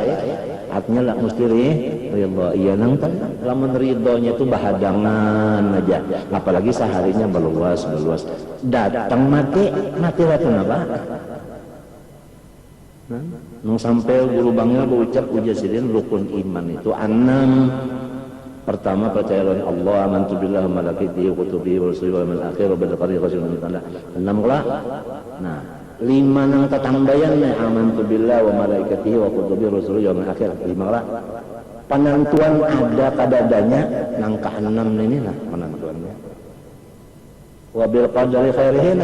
artinya lah mesti ridho iya nang lamun ridhonya itu bahadangan aja apalagi seharinya beluas datang mati lah kenapa nang sampai guru bangnya berucap ujasidin rukun iman itu 6 pertama percaya dengan Allah amantu billahi wa malaikatihi wa kutubihi wa rusulihi wal yawmil akhir wa bil qadari khairin wa syarrin 6 lah nah 5 nang tatambayan amantu billahi wa malaikatihi wa kutubihi wa rusulihi wal yawmil akhir 5 lah penentuan ada kadadanya nang ke-6 ini lah penentuannya wa bil qadari khairin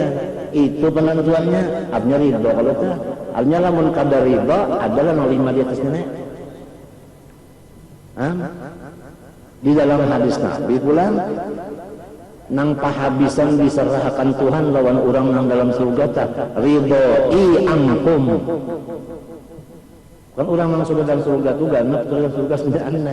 itu penentuannya artinya ridho kalau tah artinya lamun kadar ridho adalah 5 di atasnya di dalam hadis Nabi pulang nang pahabisan diserahkan Tuhan lawan orang nang dalam surga tak ridhoi angkum kan orang nang sudah dalam surga tuh ganap dalam surga sendirian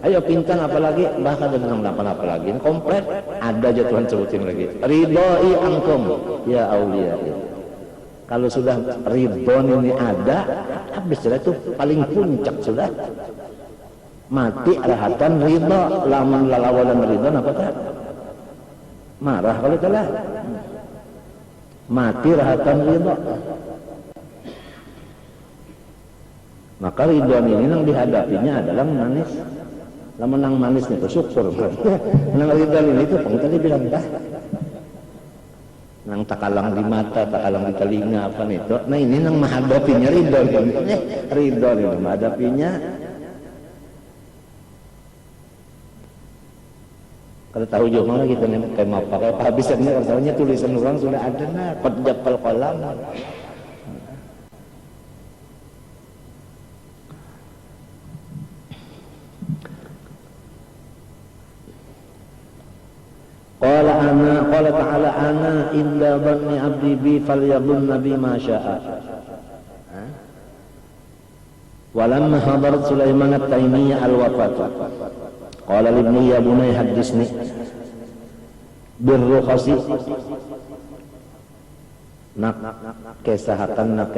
ayo pintan apalagi bahkan dengan apa lagi komplit ada aja Tuhan sebutin lagi ridhoi angkum ya aulia kalau sudah ridhon ini ada habis sudah itu paling puncak sudah mati rahatan ridha, lamun lalawalan ridha apa tah marah kalau telah mati rahatan ridha. Maka ridwan ini yang dihadapinya adalah manis. Lamun nang manis itu syukur. Nang ridwan ini itu pang tadi bilang dah. Nang takalang di mata, takalang di telinga apa itu. Nah ini nang menghadapinya ridwan. Ridwan itu menghadapinya. Kalau tahu juga kita nih kayak mau pakai habisannya kalau tahunya tulisan orang sudah ada nah, qad jaqqal qalam. Qala ta'ala ana illa dhanni 'abdi bi falyadhunna bi ma syaa. Walamma hadarat Sulaiman at-Taimiyyah al-wafat. Qala libni ya bunay haddisni birrukhasi. Nak kesahatan nak